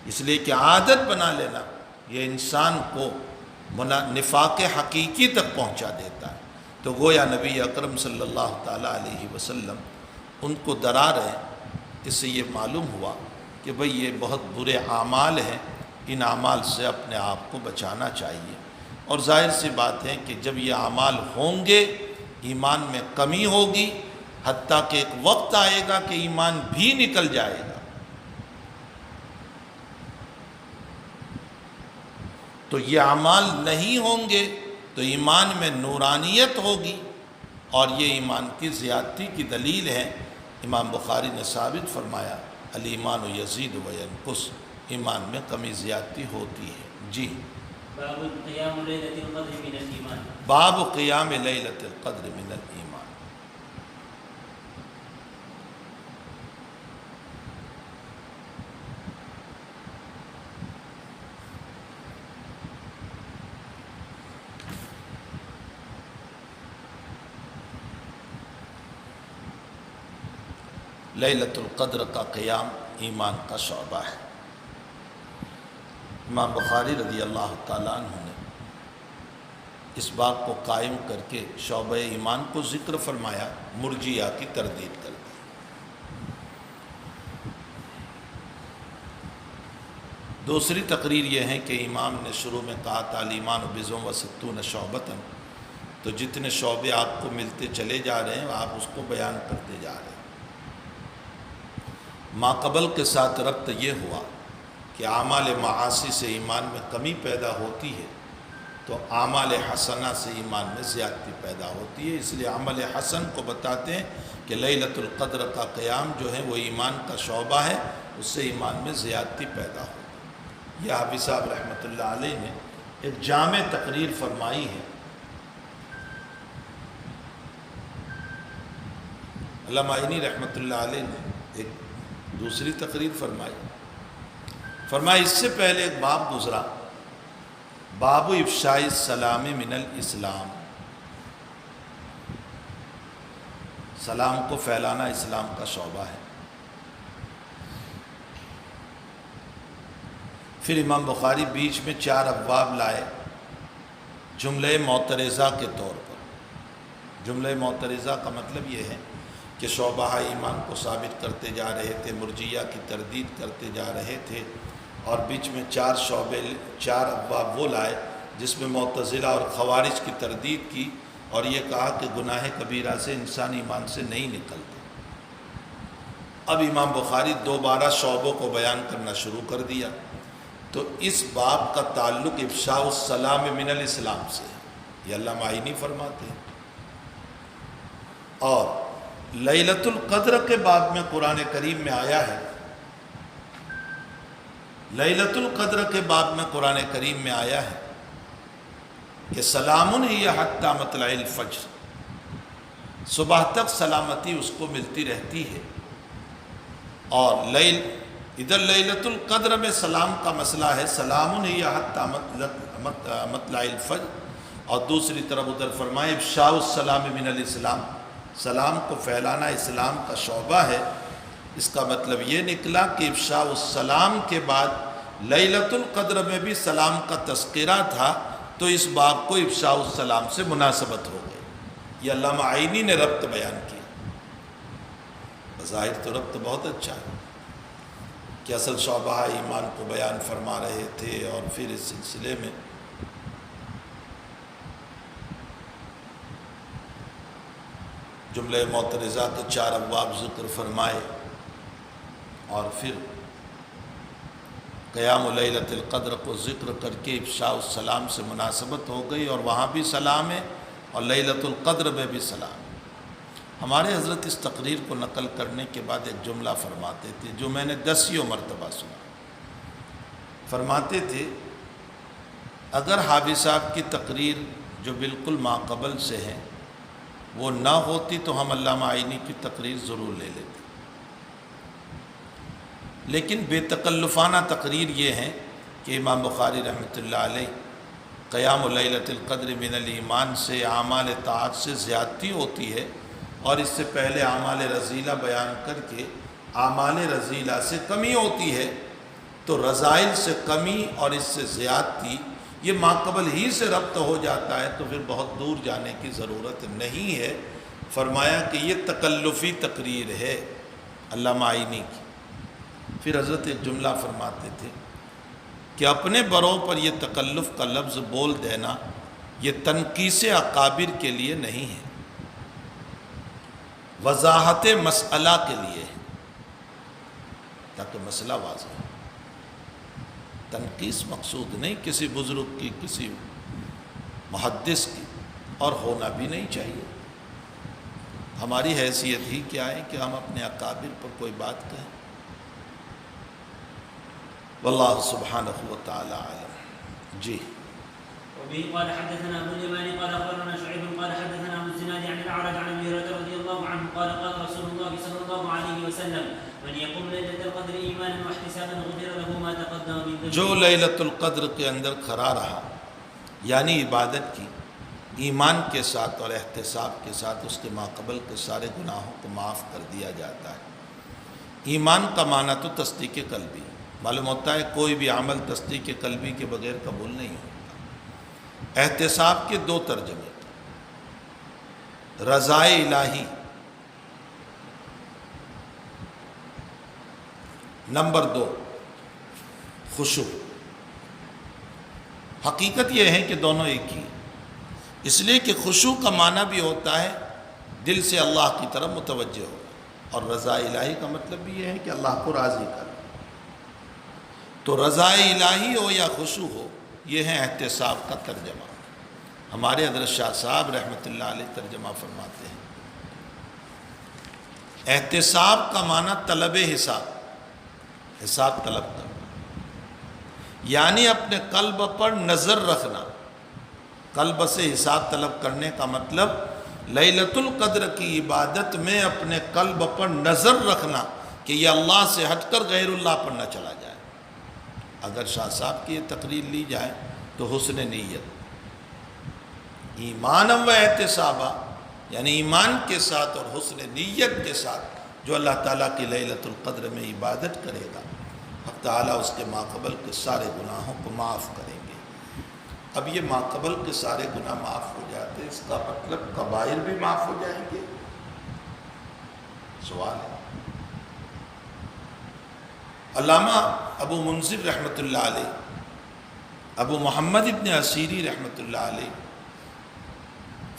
اس لیے کہ عادت بنا لینا یہ انسان کو نفاق حقیقی تک پہنچا دیتا ہے۔ تو گویا نبی اکرم صلی اللہ تعالیٰ علیہ وسلم ان کو ڈرا رہے ہیں۔ اس سے یہ معلوم ہوا کہ بھئی یہ بہت برے اعمال ہیں، ان اعمال سے اپنے آپ کو بچانا چاہیے، اور ظاہر سی بات ہے کہ جب یہ اعمال ہوں گے ایمان میں کمی ہوگی، حتیٰ کہ ایک وقت آئے گا کہ ایمان بھی نکل جائے گا۔ تو یہ اعمال نہیں ہوں گے تو ایمان میں نورانیت ہوگی، اور یہ ایمان کی زیادتی کی دلیل ہے۔ امام بخاری نے ثابت فرمایا الایمان یزید و ینقص، ایمان میں کمی زیادتی ہوتی ہے۔ جی، باب قیام لیلۃ القدر من الایمان۔ باب قیام لیلۃ القدر من الایمان۔ لیلۃ القدر کا قیام ایمان کا شعبہ ہے۔ امام بخاری رضی اللہ تعالیٰ عنہ نے اس بات کو قائم کر کے شعبہ ایمان کو ذکر فرمایا، مرجیہ کی تردید کر دی۔ دوسری تقریر یہ ہے کہ امام نے شروع میں کہا تھا الایمان بضع و ستون شعبۃ، تو جتنے شعبے آپ کو ملتے چلے جا رہے ہیں آپ اس کو بیان کرتے جا رہے ہیں۔ ماقبل کے ساتھ ربط یہ ہوا کہ اعمال معاصی سے ایمان میں کمی پیدا ہوتی ہے تو اعمال حسنہ سے ایمان میں زیادتی پیدا ہوتی ہے، اس لیے عمل حسن کو بتاتے ہیں کہ لیلۃ القدر کا قیام جو ہے وہ ایمان کا شعبہ ہے، اس سے ایمان میں زیادتی پیدا ہوتی ہے۔ یہ حافظ صاحب رحمۃ اللہ علیہ نے ایک جامع تقریر فرمائی ہے۔ علامہ عینی رحمۃ اللہ علیہ نے ایک دوسری تقریر فرمائی، اس سے پہلے ایک باب گزرا، باب افشاء السلام من الاسلام، سلام کو پھیلانا اسلام کا شعبہ ہے۔ پھر امام بخاری بیچ میں 4 ابواب لائے جملہ معترضہ کے طور پر۔ جملہ معترضہ کا مطلب یہ ہے کہ شعبہ ایمان کو ثابت کرتے جا رہے تھے، مرجیہ کی تردید کرتے جا رہے تھے، اور بیچ میں 4 ابواب وہ لائے جس میں معتزلہ اور خوارج کی تردید کی، اور یہ کہا کہ گناہ کبیرہ سے انسان ایمان سے نہیں نکلتا۔ اب امام بخاری دوبارہ شعبوں کو بیان کرنا شروع کر دیا، تو اس باب کا تعلق افشاء السلام من الاسلام سے ہے، یہ علامہ عینی فرماتے ہیں۔ اور لیلۃ القدر کے بعد میں قرآن کریم میں آیا ہے، لیلۃ القدر کے بعد میں قرآن کریم میں آیا ہے کہ سلام ہی حتی مطلع الفجر، صبح تک سلامتی اس کو ملتی رہتی ہے۔ اور ادھر لیلۃ القدر میں سلام کا مسئلہ ہے، سلام ہی حتی مطلع الفجر، اور دوسری طرف ادھر فرمائے افشاء السلام من الاسلام، سلام کو پھیلانا اسلام کا شعبہ ہے۔ اس کا مطلب یہ نکلا کہ افشاء السلام کے بعد لیلۃ القدر میں بھی سلام کا تذکرہ تھا، تو اس باب کو افشاء السلام سے مناسبت ہو گئی۔ یہ علامہ عینی نے ربط بیان کیا۔ بظاہر تو ربط بہت اچھا ہے کہ اصل شعبہ ایمان کو بیان فرما رہے تھے، اور پھر اس سلسلے میں جملہ معترضہ کے 4 ابواب ذکر فرمائے، اور پھر قیام لیلۃ القدر کو ذکر کر کے افشاء السلام سے مناسبت ہو گئی، اور وہاں بھی سلام ہے اور لیلۃ القدر میں بھی سلام ہے۔ ہمارے حضرت اس تقریر کو نقل کرنے کے بعد ایک جملہ فرماتے تھے جو میں نے 10 مرتبہ سنا۔ فرماتے تھے اگر حافظ صاحب کی تقریر جو بالکل ماقبل سے ہے وہ نہ ہوتی تو ہم علامہ عینی کی تقریر ضرور لے لیتے، لیکن بے تکلفانہ تقریر یہ ہے کہ امام بخاری رحمۃ اللہ علیہ قیام لیلۃ القدر من الایمان سے اعمال طاعت سے زیادتی ہوتی ہے، اور اس سے پہلے اعمال رذیلہ بیان کر کے اعمال رذیلہ سے کمی ہوتی ہے، تو رذائل سے کمی اور اس سے زیادتی یہ ماقبل ہی سے ربط ہو جاتا ہے، تو پھر بہت دور جانے کی ضرورت نہیں ہے۔ فرمایا کہ یہ تکلفی تقریر ہے علامہ عینی کی۔ پھر حضرت ایک جملہ فرماتے تھے کہ اپنے بروں پر یہ تکلف کا لفظ بول دینا یہ تنقیص اکابر کے لیے نہیں ہے، وضاحت مسئلہ کے لیے ہے، تاکہ مسئلہ واضح ہو۔ تنقیص مقصود نہیں کسی بزرگ کی، کسی محدث کی، اور ہونا بھی نہیں چاہیے۔ ہماری حیثیت ہی کیا ہے کہ ہم اپنے اکابر پر کوئی بات کہیں۔ واللہ سبحانہ وتعالی عالم۔ جی وبه قال حدثنا ابو اليمان قال اخبرنا شعيب قال حدثنا ابو الزناد عن الاعرج عن ابي هريره رضي الله عنه قال قال رسول الله صلى الله عليه وسلم من يقوم ليله القدر ايمانا واحتسابا غفر له ما تقدم من ذنبه۔ جو لیلۃ القدر کے اندر کھڑا رہا، یعنی عبادت کی ایمان کے ساتھ اور احتساب کے ساتھ، اس کے ماقبل کے سارے گناہوں کو معاف کر دیا جاتا ہے۔ ایمان کا معنی تو تصدیق قلبی، معلوم ہوتا ہے کوئی بھی عمل تصدیق قلبی کے بغیر قبول نہیں ہوتا۔ احتساب کے 2 ترجمے، رضا الہی، نمبر 2 خشوع۔ حقیقت یہ ہے کہ دونوں ایک ہی، اس لیے کہ خشوع کا معنی بھی ہوتا ہے دل سے اللہ کی طرف متوجہ ہو، اور رضا الہی کا مطلب بھی یہ ہے کہ اللہ کو راضی کر۔ تو رضا الہی ہو یا خشوع ہو، یہ ہے احتساب کا ترجمہ۔ ہمارے حضرت شاہ صاحب رحمۃ اللہ علیہ ترجمہ فرماتے ہیں احتساب کا معنی طلب حساب، حساب طلب کرنا، یعنی اپنے قلب پر نظر رکھنا۔ قلب سے حساب طلب کرنے کا مطلب لیلۃ القدر کی عبادت میں اپنے قلب پر نظر رکھنا کہ یہ اللہ سے ہٹ کر غیر اللہ پر نہ چلا جائے۔ اگر شاہ صاحب کی یہ تقریر لی جائے تو حسن نیت، ایمان و احتسابہ، یعنی ایمان کے ساتھ اور حسن نیت کے ساتھ جو اللہ تعالیٰ کی لیلۃ القدر میں عبادت کرے گا، حق تعالیٰ اس کے ماقبل کے سارے گناہوں کو معاف کریں گے۔ اب یہ ماقبل کے سارے گناہ معاف ہو جاتے ہیں، اس کا مطلب کبائر بھی معاف ہو جائیں گے؟ سوال ہے۔ علامہ ابو منذر رحمۃ اللہ علیہ، ابو محمد ابن اسیری رحمۃ اللہ علیہ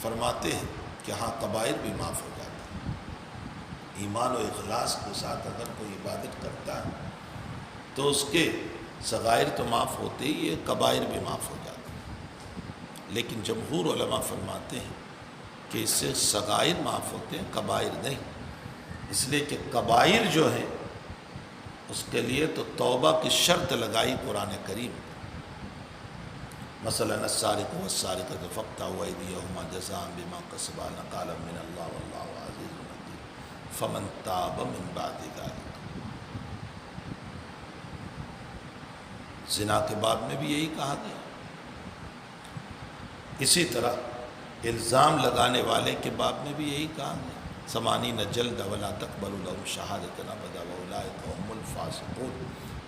فرماتے ہیں کہ ہاں کبائر بھی معاف ہو جاتا ہے۔ ایمان و اخلاص کے ساتھ اگر کوئی عبادت کرتا ہے تو اس کے صغائر تو معاف ہوتے ہی ہے، کبائر بھی معاف ہو جاتے ہیں۔ لیکن جمہور علماء فرماتے ہیں کہ اس سے صغائر معاف ہوتے ہیں، کبائر نہیں، اس لیے کہ کبائر جو ہیں اس کے لیے تو توبہ کی شرط لگائی قرآن کریم۔ مثلا السارق والسارقۃ فاقطعوا ایدیہما جزاء بما کسبا نکالا من اللہ واللہ عزیز حکیم فمن تاب من بعد ذلک۔ زنا کے باب میں بھی یہی کہا گیا اسی طرح الزام لگانے والے کے باب میں بھی یہی کہا ہے، ثمانین جلد ولا تقبل لهم شہادۃ ابدا واولئک هم الفاسقون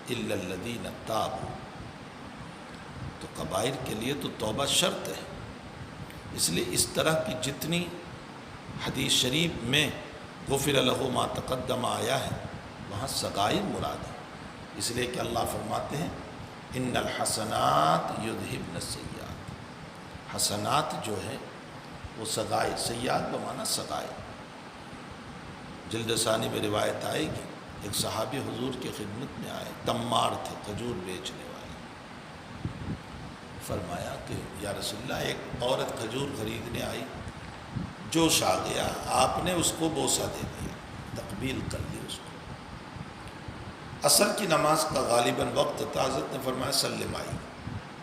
الا الذین تابوا۔ تو کبائر کے لیے تو توبہ شرط ہے، اس لیے اس طرح کی جتنی حدیث شریف میں غفر لہ ما تقدم آیا ہے وہاں صغائر مراد ہے، اس لیے کہ اللہ فرماتے ہیں ان الحسنات یذہبن السیئات، حسنات جو ہیں وہ صغائر، سیئات بمعنی صغائر۔ جلد ثانی میں روایت آئے گی، ایک صحابی حضور کی خدمت میں آئے، تمار تھے، کھجور بیچنے والے۔ فرمایا کہ یا رسول اللہ، ایک عورت کھجور خریدنے آئی، جوش آ گیا، آپ نے اس کو بوسہ دے دیا، تقبیل کر لی اس کو۔ عصر کی نماز کا غالباً وقت تھا، حضرت نے فرمایا سلم آئی،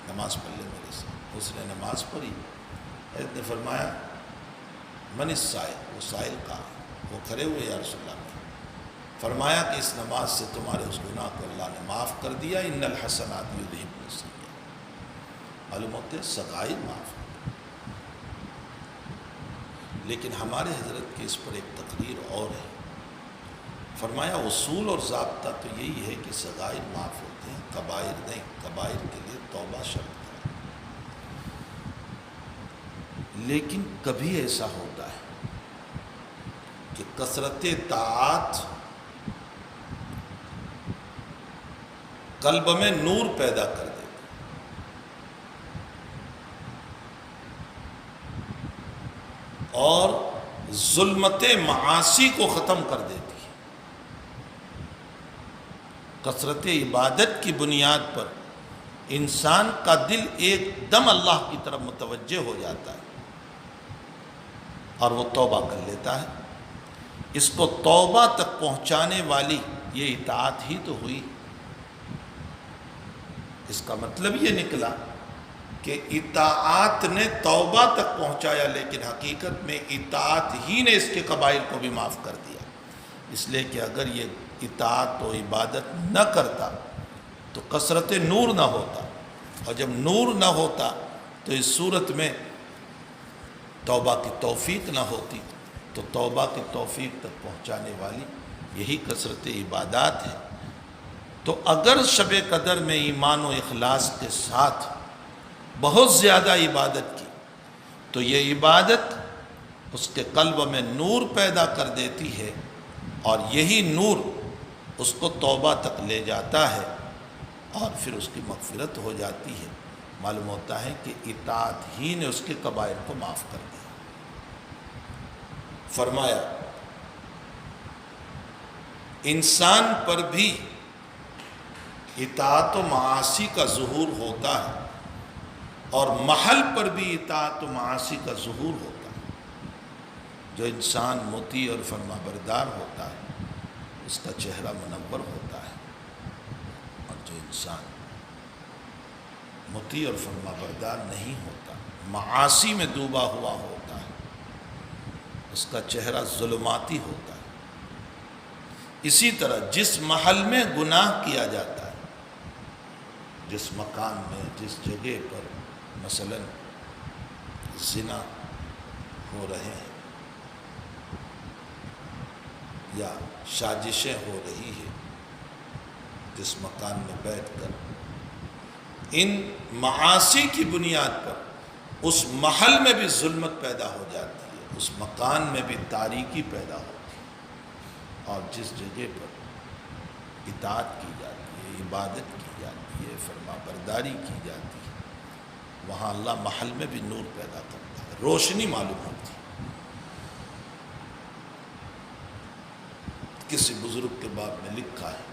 نماز پڑھ لے میرے ساتھ۔ اس نے نماز پڑھی، حضرت نے فرمایا من السائل، وہ سائل کہا، وہ کھڑے ہوئے یا رسول اللہ نے فرمایا کہ اس نماز سے تمہارے اس گناہ کو اللہ نے معاف کر دیا، ان الحسنات یذہبن السیئات۔ معلوم ہوتے صغائر معاف۔ لیکن ہمارے حضرت کی اس پر ایک تقریر اور ہے، فرمایا اصول اور ضابطہ تو یہی ہے کہ صغائر معاف ہوتے ہیں، کبائر نہیں، کبائر کے لیے توبہ شرط ہے۔ لیکن کبھی ایسا ہوتا ہے کہ کثرت طاعات قلب میں نور پیدا کر دیتی، اور ظلمت معاصی کو ختم کر دیتی ہے۔ کثرت عبادت کی بنیاد پر انسان کا دل ایک دم اللہ کی طرف متوجہ ہو جاتا ہے اور وہ توبہ کر لیتا ہے۔ اس کو توبہ تک پہنچانے والی یہ اطاعت ہی تو ہوئی۔ اس کا مطلب یہ نکلا کہ اطاعت نے توبہ تک پہنچایا، لیکن حقیقت میں اطاعت ہی نے اس کے کبائر کو بھی معاف کر دیا۔ اس لیے کہ اگر یہ اطاعت و عبادت نہ کرتا تو کثرت نور نہ ہوتا، اور جب نور نہ ہوتا تو اس صورت میں توبہ کی توفیق نہ ہوتی۔ تو توبہ کی توفیق تک پہنچانے والی یہی کثرت عبادات ہے۔ تو اگر شب قدر میں ایمان و اخلاص کے ساتھ بہت زیادہ عبادت کی تو یہ عبادت اس کے قلب میں نور پیدا کر دیتی ہے، اور یہی نور اس کو توبہ تک لے جاتا ہے، اور پھر اس کی مغفرت ہو جاتی ہے۔ معلوم ہوتا ہے کہ اطاعت ہی نے اس کے کبائر کو معاف کر دیا۔ فرمایا انسان پر بھی اطاعت و معاصی کا ظہور ہوتا ہے، اور محل پر بھی اطاعت و معاصی کا ظہور ہوتا ہے۔ جو انسان مطیع اور فرما بردار ہوتا ہے اس کا چہرہ منور ہوتا ہے، اور جو انسان مطیع اور فرما بردار نہیں ہوتا، معاصی میں ڈوبا ہوا ہوتا ہے، اس کا چہرہ ظلماتی ہوتا ہے۔ اسی طرح جس محل میں گناہ کیا جاتا ہے، جس مکان میں، جس جگہ پر مثلا زنا ہو رہے ہیں یا سازشیں ہو رہی ہیں، جس مکان میں بیٹھ کر ان معاصی کی بنیاد پر اس محل میں بھی ظلمت پیدا ہو جاتی ہے، اس مکان میں بھی تاریکی پیدا ہوتی ہے۔ اور جس جگہ پر اطاعت کی جاتی ہے، عبادت کی جاتی ہے، فرما برداری کی جاتی ہے، وہاں اللہ محل میں بھی نور پیدا کرتا ہے، روشنی معلوم ہوتی ہے۔ کسی بزرگ کے باب میں لکھا ہے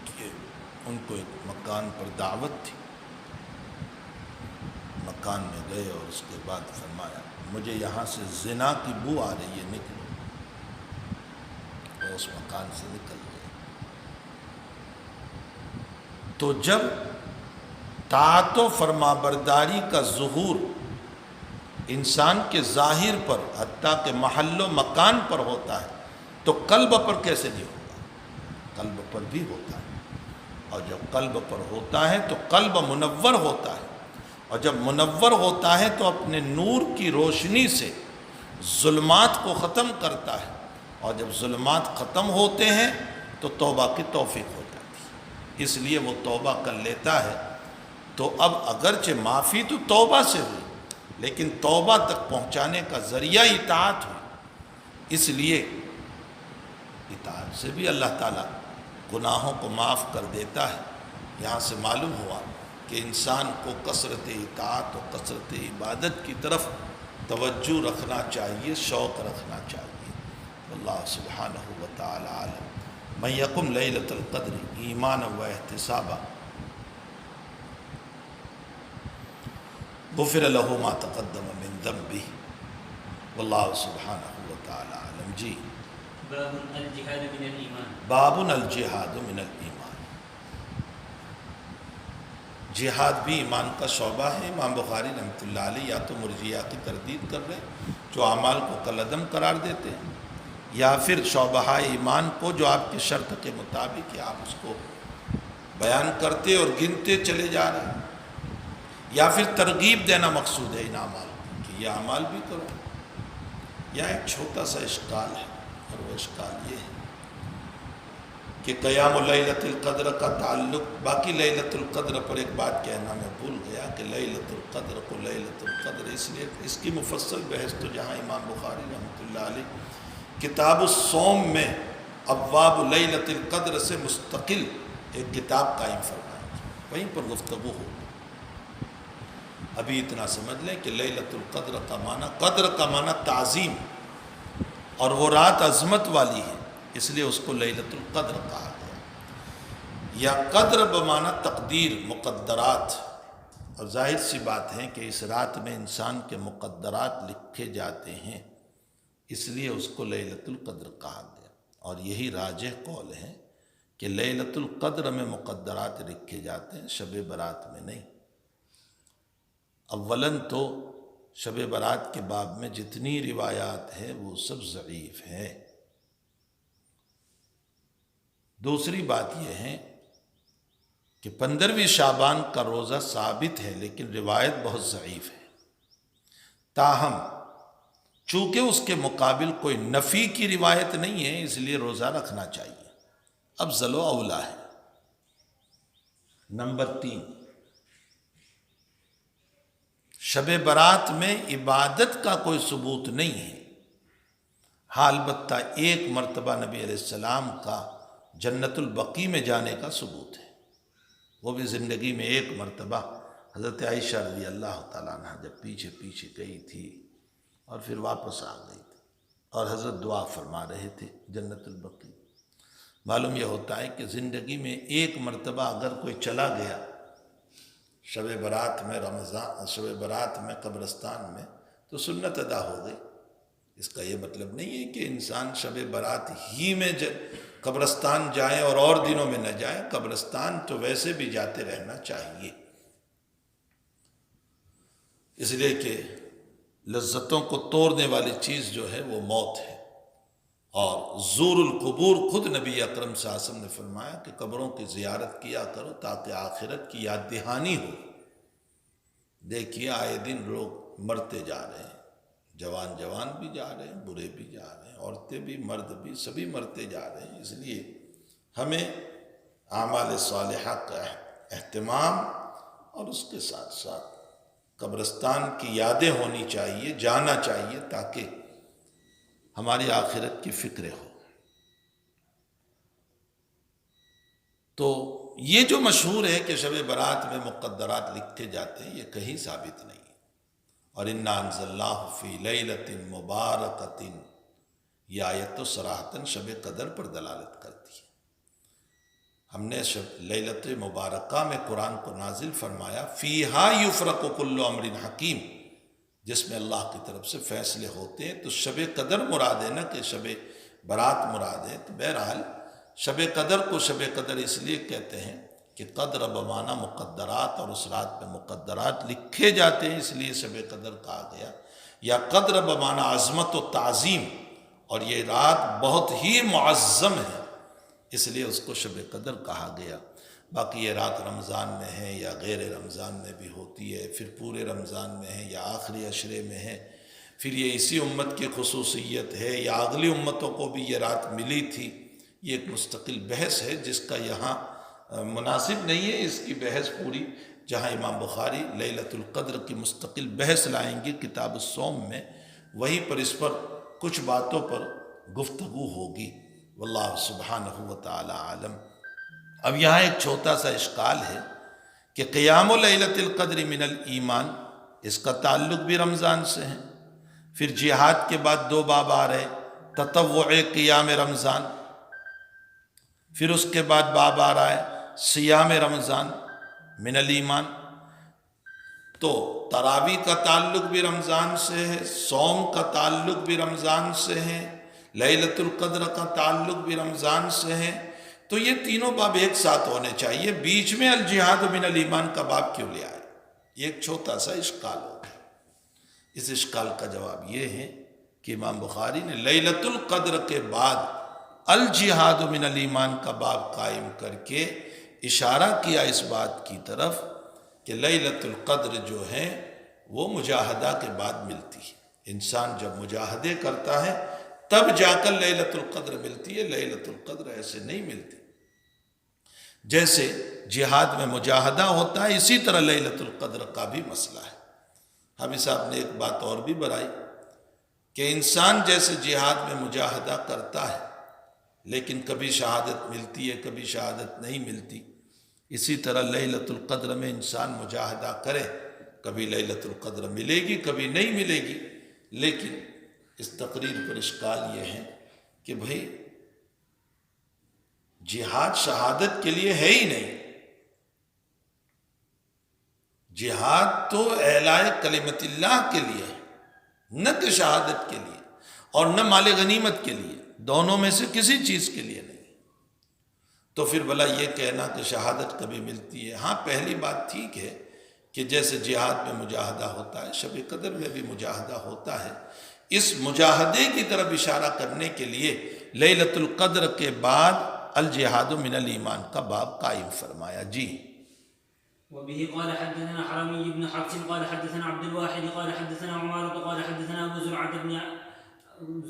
کہ ان کو ایک مکان پر دعوت تھی، مکان میں گئے اور اس کے بعد فرمایا مجھے یہاں سے زنا کی بو آ رہی ہے، نکلو۔ اور اس مکان سے نکل گئے۔ تو جب طاعت و فرما برداری کا ظہور انسان کے ظاہر پر حتیٰ کہ محل و مکان پر ہوتا ہے تو قلب پر کیسے نہیں ہوگا؟ قلب پر بھی ہوتا ہے، اور جب قلب پر ہوتا ہے تو قلب منور ہوتا ہے، اور جب منور ہوتا ہے تو اپنے نور کی روشنی سے ظلمات کو ختم کرتا ہے، اور جب ظلمات ختم ہوتے ہیں تو توبہ کی توفیق ہو جاتی ہے۔ اس لیے وہ توبہ کر لیتا ہے۔ تو اب اگرچہ معافی تو توبہ سے ہوئی، لیکن توبہ تک پہنچانے کا ذریعہ اطاعت ہوئی، اس لیے اطاعت سے بھی اللہ تعالیٰ گناہوں کو معاف کر دیتا ہے۔ یہاں سے معلوم ہوا کہ انسان کو کثرت اطاعت و کثرت عبادت کی طرف توجہ رکھنا چاہیے، شوق رکھنا چاہیے۔ اللہ سبحانہ و تعالی عالم۔ من یقم لیلۃ القدر ایمانا و احتسابا غفر له ما تقدم من ذنبہ واللہ سبحانہ و تعالی عالم۔ جی، باب الجہاد من الایمان۔ باب الجہاد من الایمان۔ جہاد بھی ایمان کا شعبہ ہے۔ امام بخاری رحمۃ اللہ علیہ یا تو مرجیہ کی تردید کر رہے ہیں جو اعمال کو کالعدم قرار دیتے ہیں، یا پھر شعبہ ایمان کو جو آپ کی شرط کے مطابق ہے آپ اس کو بیان کرتے اور گنتے چلے جا رہے ہیں، یا پھر ترغیب دینا مقصود ہے ان اعمال کو کہ یہ اعمال بھی کرو۔ یہاں ایک چھوٹا سا اشکال ہے، اور وہ اشکال یہ ہے کہ قیام لیلۃ القدر کا تعلق، باقی لیلۃ القدر پر ایک بات کہنا میں بھول گیا کہ لیلۃ القدر کو لیلۃ القدر اس لیے اس کی مفصل بحث تو جہاں امام بخاری رحمۃ اللہ علیہ کتاب الصوم میں ابواب لیلۃ القدر سے مستقل ایک کتاب قائم فرمائی، وہیں پر گفتگو ہو۔ ابھی اتنا سمجھ لیں کہ لیلۃ القدر کا معنی، قدر کا معنی تعظیم، اور وہ رات عظمت والی ہے، اس لیے اس کو لیلۃ القدر کہا گیا۔ یا قدر بمعنی تقدیر، مقدرات، اور ظاہر سی بات ہے کہ اس رات میں انسان کے مقدرات لکھے جاتے ہیں، اس لیے اس کو لیلۃ القدر کہا گیا۔ اور یہی راجح قول ہے کہ لیلۃ القدر میں مقدرات لکھے جاتے ہیں، شب برات میں نہیں۔ اولاً تو شب برات کے باب میں جتنی روایات ہیں وہ سب ضعیف ہیں۔ دوسری بات یہ ہے کہ 15ویں شعبان کا روزہ ثابت ہے، لیکن روایت بہت ضعیف ہے۔ تاہم چونکہ اس کے مقابل کوئی نفی کی روایت نہیں ہے، اس لیے روزہ رکھنا چاہیے، افضل و اولا ہے۔ نمبر 3، شب برات میں عبادت کا کوئی ثبوت نہیں ہے، ہاں البتہ ایک مرتبہ نبی علیہ السلام کا جنت البقیع میں جانے کا ثبوت ہے، وہ بھی زندگی میں ایک مرتبہ۔ حضرت عائشہ رضی اللہ تعالیٰ عنہ جب پیچھے پیچھے گئی تھی اور پھر واپس آ گئی تھی، اور حضرت دعا فرما رہے تھے جنت البقیع۔ معلوم یہ ہوتا ہے کہ زندگی میں ایک مرتبہ اگر کوئی چلا گیا شب برات میں، شب برات میں قبرستان میں، تو سنت ادا ہو گئی۔ اس کا یہ مطلب نہیں ہے کہ انسان شب برات ہی میں قبرستان جائیں اور دنوں میں نہ جائیں، قبرستان تو ویسے بھی جاتے رہنا چاہیے، اس لیے کہ لذتوں کو توڑنے والی چیز جو ہے وہ موت ہے۔ اور زور القبور، خود نبی اکرم صلی اللہ علیہ وسلم نے فرمایا کہ قبروں کی زیارت کیا کرو تاکہ آخرت کی یاد دہانی ہو۔ دیکھیے آئے دن لوگ مرتے جا رہے ہیں، جوان بھی جا رہے ہیں، برے بھی جا رہے ہیں، عورتیں بھی مرد بھی سبھی مرتے جا رہے ہیں۔ اس لیے ہمیں اعمال صالحہ کا اہتمام اور اس کے ساتھ ساتھ قبرستان کی یادیں ہونی چاہیے، جانا چاہیے تاکہ ہماری آخرت کی فکر ہو۔ تو یہ جو مشہور ہے کہ شب برات میں مقدرات لکھے جاتے ہیں، یہ کہیں ثابت نہیں ہے۔ اور انا انزلناہ فی لیلۃ مبارکۃ، یہ آیت تو صراحتاً شب قدر پر دلالت کرتی ہے۔ ہم نے لیلۃ مبارکہ میں قرآن کو نازل فرمایا، فیہا یفرق کل امر حکیم، جس میں اللہ کی طرف سے فیصلے ہوتے ہیں۔ تو شب قدر مراد ہے، نہ کہ شب برات مراد ہے۔ تو بہرحال شب قدر کو شب قدر اس لیے کہتے ہیں کہ قدر بمعنی مقدرات، اور اس رات میں مقدرات لکھے جاتے ہیں، اس لیے شب قدر کہا گیا۔ یا قدر بمعنی عظمت و تعظیم، اور یہ رات بہت ہی معظم ہے، اس لیے اس کو شب قدر کہا گیا۔ باقی یہ رات رمضان میں ہے یا غیر رمضان میں بھی ہوتی ہے، پھر پورے رمضان میں ہے یا آخری عشرے میں ہے، پھر یہ اسی امت کی خصوصیت ہے یا اگلی امتوں کو بھی یہ رات ملی تھی، یہ ایک مستقل بحث ہے جس کا یہاں مناسب نہیں ہے اس کی بحث پوری، جہاں امام بخاری لیلۃ القدر کی مستقل بحث لائیں گے کتاب الصوم میں، وہیں پر اس پر کچھ باتوں پر گفتگو ہوگی، واللہ سبحانہ و تعالی عالم۔ اب یہاں ایک چھوٹا سا اشکال ہے کہ قیام لیلۃ القدر من الایمان، اس کا تعلق بھی رمضان سے ہے، پھر جہاد کے بعد دو باب آ رہے، تطوع قیام رمضان، پھر اس کے بعد باب آ رہا ہے صیام رمضان من الایمان، تو تراویح کا تعلق بھی رمضان سے ہے، صوم کا تعلق بھی رمضان سے ہے، لیلۃ القدر کا تعلق بھی رمضان سے ہے، تو یہ تینوں باب ایک ساتھ ہونے چاہیے، بیچ میں الجہاد من الایمان کا باب کیوں لے آئے؟ یہ ایک چھوٹا سا اشکال ہوگا۔ اس اشکال کا جواب یہ ہے کہ امام بخاری نے لیلۃ القدر کے بعد الجہاد من الایمان کا باب قائم کر کے اشارہ کیا اس بات کی طرف کہ لیلۃ القدر جو ہے وہ مجاہدہ کے بعد ملتی ہے، انسان جب مجاہدے کرتا ہے تب جا کر لیلۃ القدر ملتی ہے، لیلۃ القدر ایسے نہیں ملتی۔ جیسے جہاد میں مجاہدہ ہوتا ہے اسی طرح لیلۃ القدر کا بھی مسئلہ ہے۔ حافظ صاحب نے ایک بات اور بھی بتائی کہ انسان جیسے جہاد میں مجاہدہ کرتا ہے لیکن کبھی شہادت ملتی ہے کبھی شہادت نہیں ملتی، اسی طرح لیلۃ القدر میں انسان مجاہدہ کرے، کبھی لیلۃ القدر ملے گی کبھی نہیں ملے گی، لیکن اس تقریر پر اشکال یہ ہے کہ بھئی جہاد شہادت کے لیے ہے ہی نہیں، جہاد تو اعلاء کلمت اللہ کے لیے ہے، نہ کہ شہادت کے لیے اور نہ مال غنیمت کے لیے، دونوں میں سے کسی چیز کے لیے نہیں۔ تو پھر بھلا یہ کہنا کہ شہادت کبھی ملتی ہے، ہاں پہلی بات ٹھیک ہے کہ جیسے جہاد میں مجاہدہ ہوتا ہے شب قدر میں بھی مجاہدہ ہوتا ہے، اس مجاہدے کی طرف اشارہ کرنے کے لیے لیلۃ القدر کے بعد الجہاد من الایمان کا باب قائم فرمایا۔ جی وبه قال حدثنا حرمي بن حفص قال حدثنا عبد الواحد قال حدثنا عمارة قال حدثنا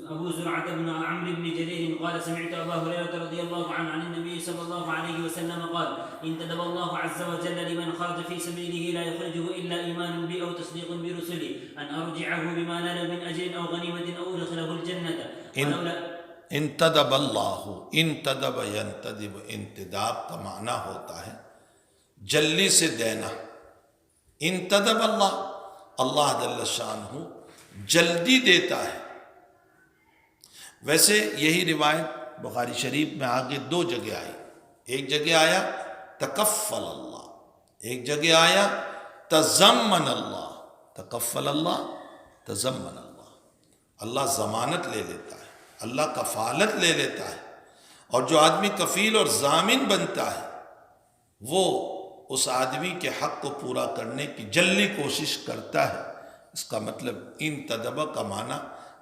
أبو زرعة بن عمرو بن جرير قال سمعت أبا هريرة رضي الله عنه عن النبي صلى الله عليه وسلم قال انتدب الله عز وجل لمن خرج في سبيله لا يخرجه إلا إيمان بي أو تصديق برسلي أن أرجعه بما نال من أجر أو غنيمة أو أدخله الجنة انتدب اللہ، انتدب ینتدب، انتداب کا معنی ہوتا ہے جلدی سے دینا، انتدب اللہ، اللہ جل شانہ جلدی دیتا ہے۔ ویسے یہی روایت بخاری شریف میں آگے دو جگہ آئی، ایک جگہ آیا تکفل اللہ، ایک جگہ آیا تضمن اللہ، تکفل اللہ تضمن اللہ، اللہ ضمانت لے لیتا ہے، اللہ کفالت لے لیتا ہے، اور جو آدمی کفیل اور ضامن بنتا ہے وہ اس آدمی کے حق کو پورا کرنے کی جلدی کوشش کرتا ہے۔ اس کا مطلب انتدب کا معنی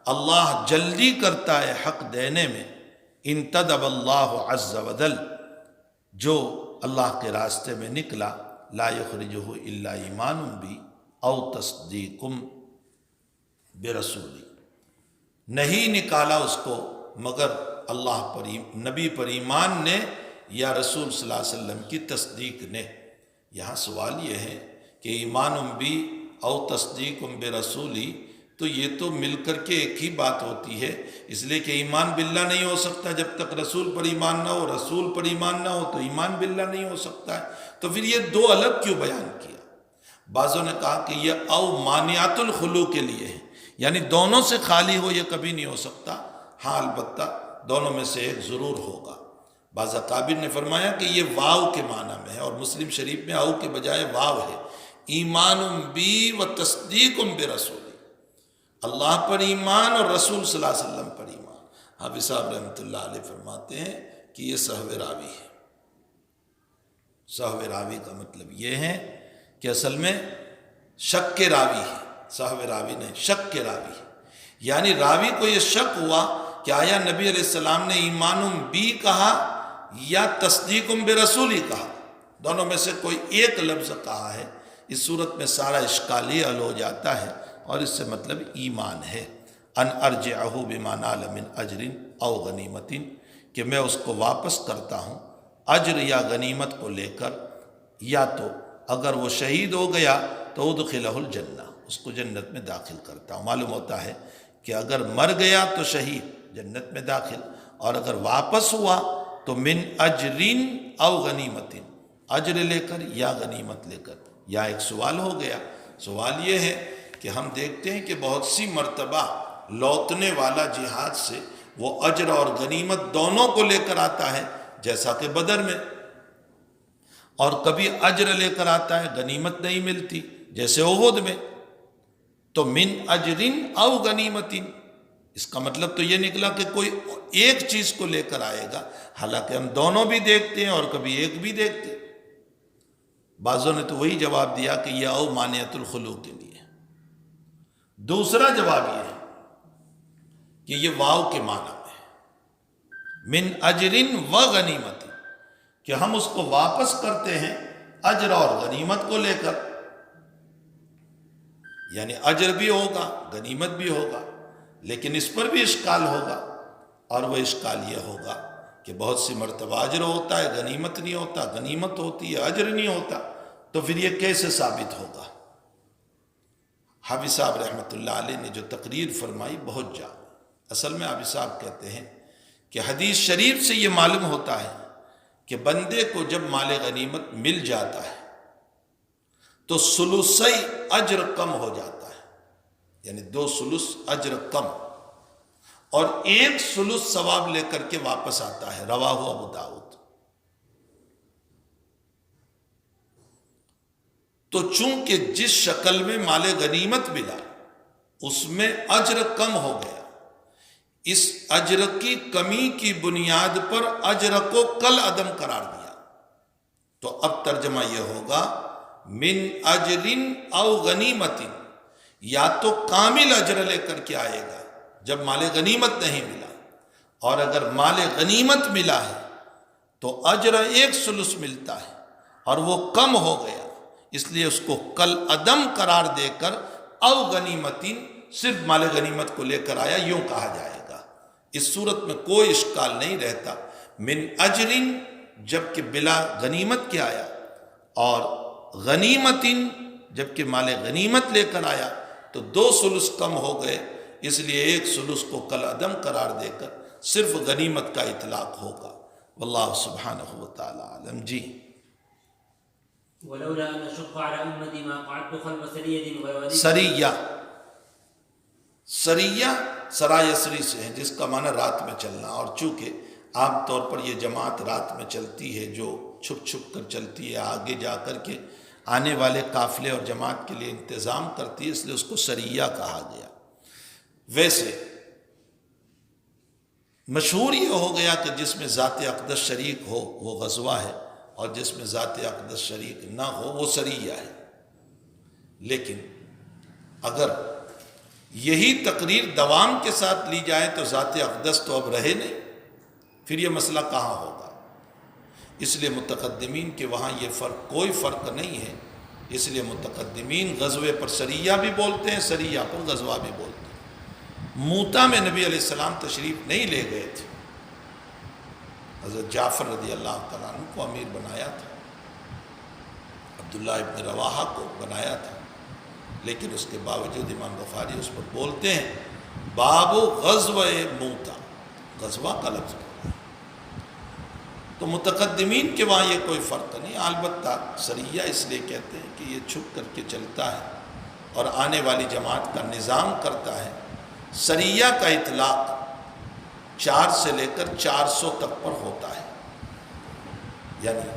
اللہ جلدی کرتا ہے حق دینے میں، انتدب اللہ عز وجل، جو اللہ کے راستے میں نکلا، لا یخرجہ الا ایمان بی او تصدیق برسولی، نہیں نکالا اس کو مگر اللہ پر، نبی پر ایمان نے یا رسول صلی اللہ علیہ وسلم کی تصدیق نے۔ یہاں سوال یہ ہے کہ ایمان بی او تصدیق برسولی، تو یہ تو مل کر کے ایک ہی بات ہوتی ہے، اس لیے کہ ایمان باللہ نہیں ہو سکتا جب تک رسول پر ایمان نہ ہو، رسول پر ایمان نہ ہو تو ایمان باللہ نہیں ہو سکتا ہے، تو پھر یہ دو الگ کیوں بیان کیا؟ بعضوں نے کہا کہ یہ او مانعات الخلو کے لیے ہے، یعنی دونوں سے خالی ہو یہ کبھی نہیں ہو سکتا، ہاں البتہ دونوں میں سے ایک ضرور ہوگا۔ بعض اکابر نے فرمایا کہ یہ واو کے معنی میں ہے، اور مسلم شریف میں او کے بجائے واو ہے، ایمان بی و تصدیق برسولی، اللہ پر ایمان اور رسول صلی اللہ علیہ وسلم پر ایمان۔ حافظ صاحب رحمۃ اللہ علیہ فرماتے ہیں کہ یہ سہو راوی ہے۔ سہو راوی کا مطلب یہ ہے کہ اصل میں شک کے راوی ہے، سہو راوی نہیں، شک کے راوی ہے، یعنی راوی کو یہ شک ہوا کہ آیا نبی علیہ السلام نے ایمان بی کہا یا تصدیق برسولی کہا، دونوں میں سے کوئی ایک لفظ کہا ہے، اس صورت میں سارا اشکال یہ حل ہو جاتا ہے، اور اس سے مطلب ایمان ہے۔ ان ارجعہ بما نال من اجر او غنیمت، کہ میں اس کو واپس کرتا ہوں اجر یا غنیمت کو لے کر، یا تو اگر وہ شہید ہو گیا تو ادخلہ الجنہ، اس کو جنت میں داخل کرتا ہوں۔ معلوم ہوتا ہے کہ اگر مر گیا تو شہید جنت میں داخل، اور اگر واپس ہوا تو من اجرین او غنیمت، اجر لے کر یا غنیمت لے کر۔ یا ایک سوال ہو گیا، سوال یہ ہے کہ ہم دیکھتے ہیں کہ بہت سی مرتبہ لوٹنے والا جہاد سے وہ اجر اور غنیمت دونوں کو لے کر آتا ہے، جیسا کہ بدر میں، اور کبھی اجر لے کر آتا ہے، غنیمت نہیں ملتی، جیسے احد میں۔ تو من اجرن او غنیمتن، اس کا مطلب تو یہ نکلا کہ کوئی ایک چیز کو لے کر آئے گا، حالانکہ ہم دونوں بھی دیکھتے ہیں اور کبھی ایک بھی دیکھتے ہیں۔ بعضوں نے تو وہی جواب دیا کہ یہ او مانعۃ الخلوع کے لیے۔ دوسرا جواب یہ ہے کہ یہ واو کے معنی میں ہے، من اجرن و غنیمت، کہ ہم اس کو واپس کرتے ہیں اجر اور غنیمت کو لے کر، یعنی اجر بھی ہوگا غنیمت بھی ہوگا، لیکن اس پر بھی اشکال ہوگا، اور وہ اشکال یہ ہوگا کہ بہت سی مرتبہ اجر ہوتا ہے غنیمت نہیں ہوتا، غنیمت ہوتی ہے اجر نہیں ہوتا، تو پھر یہ کیسے ثابت ہوگا؟ حافظ صاحب رحمۃ اللہ علیہ نے جو تقریر فرمائی بہت جامع۔ اصل میں حافظ صاحب کہتے ہیں کہ حدیث شریف سے یہ معلوم ہوتا ہے کہ بندے کو جب مال غنیمت مل جاتا ہے تو ثلثی اجر کم ہو جاتا ہے، یعنی 2 ثلث اجر کم، اور 1 ثلث ثواب لے کر کے واپس آتا ہے۔ رواہ ابو داؤد۔ تو چونکہ جس شکل میں مال غنیمت ملا اس میں اجر کم ہو گیا، اس اجر کی کمی کی بنیاد پر اجر کو کل عدم قرار دیا، تو اب ترجمہ یہ ہوگا من اجرن او غنیمت، یا تو کامل اجر لے کر کے آئے گا جب مال غنیمت نہیں ملا، اور اگر مال غنیمت ملا ہے تو اجر 1 ثلث ملتا ہے اور وہ کم ہو گیا، اس لیے اس کو کل عدم قرار دے کر او غنیمتین، صرف مال غنیمت کو لے کر آیا، یوں کہا جائے گا۔ اس صورت میں کوئی اشکال نہیں رہتا۔ من اجرن جبکہ بلا غنیمت کے آیا، اور غنیمتین جبکہ مال غنیمت لے کر آیا، تو 2 ثلث کم ہو گئے، اس لیے 1 ثلث کو کل عدم قرار دے کر صرف غنیمت کا اطلاق ہوگا۔ واللہ سبحانہ وتعالی عالم۔ جی ولولا ان اشق على امتي ما قعدت خلف سريه غير سریہ، سریہ سرایسری سے ہے، جس کا معنی رات میں چلنا، اور چونکہ عام طور پر یہ جماعت رات میں چلتی ہے، جو چھپ چھپ کر چلتی ہے، آگے جا کر کے آنے والے قافلے اور جماعت کے لیے انتظام کرتی ہے، اس لیے اس کو سریہ کہا گیا۔ ویسے مشہور یہ ہو گیا کہ جس میں ذات اقدس شریک ہو وہ غزوہ ہے، اور جس میں ذات اقدس شریک نہ ہو وہ سریہ ہے۔ لیکن اگر یہی تقریر دوام کے ساتھ لی جائے تو ذات اقدس تو اب رہے نہیں، پھر یہ مسئلہ کہاں ہوگا؟ اس لیے متقدمین کے وہاں یہ فرق، کوئی فرق نہیں ہے، اس لیے متقدمین غزوے پر سریہ بھی بولتے ہیں، سریہ پر غزوہ بھی بولتے ہیں۔ موتا میں نبی علیہ السلام تشریف نہیں لے گئے تھے، حضرت جعفر رضی اللہ تعالیٰ عنہ کو امیر بنایا تھا، عبداللہ ابن رواحہ کو بنایا تھا، لیکن اس کے باوجود امام بخاری اس پر بولتے ہیں باب غزوہ موتا، غزوہ کا لفظ ہے۔ تو متقدمین کے وہاں یہ کوئی فرق نہیں، البتہ سریہ اس لیے کہتے ہیں کہ یہ چھپ کر کے چلتا ہے اور آنے والی جماعت کا نظام کرتا ہے۔ سریہ کا اطلاق 4 سے لے کر 400 تک پر ہوتا ہے، یعنی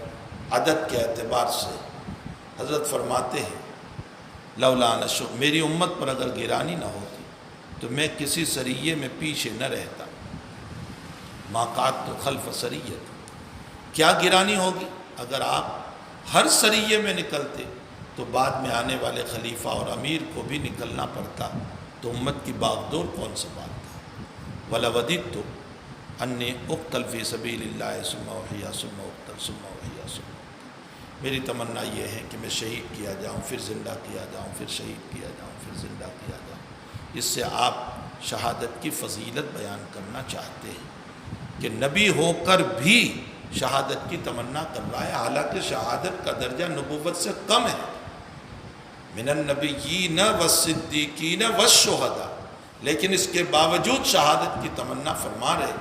عدد کے اعتبار سے۔ حضرت فرماتے ہیں لولا ان اشق، میری امت پر اگر گرانی نہ ہوتی تو میں کسی سریے میں پیچھے نہ رہتا۔ ما قعدت خلف سریت، کیا گرانی ہوگی؟ اگر آپ ہر سریے میں نکلتے تو بعد میں آنے والے خلیفہ اور امیر کو بھی نکلنا پڑتا، تو امت کی باغدور کون سا بات تھا؟ وَلَوَدِدْتُ أَنِّي أُقْتَلْ فِي سَبِيلِ اللَّهِ ثُمَّ أُحْيَا ثُمَّ أُقْتَلْ ثُمَّ أُحْيَا ثُمَّ أُقْتَلْ، میری تمنا یہ ہے کہ میں شہید کیا جاؤں، پھر زندہ کیا جاؤں، پھر شہید کیا جاؤں، پھر زندہ کیا جاؤں۔ اس سے آپ شہادت کی فضیلت بیان کرنا چاہتے ہیں کہ نبی ہو کر بھی شہادت کی تمنا کر رہا ہے، حالانکہ شہادت کا درجہ نبوت سے کم ہے۔ من النبیین والصدیقین والشہداء، لیکن اس کے باوجود شہادت کی تمنا فرما رہے۔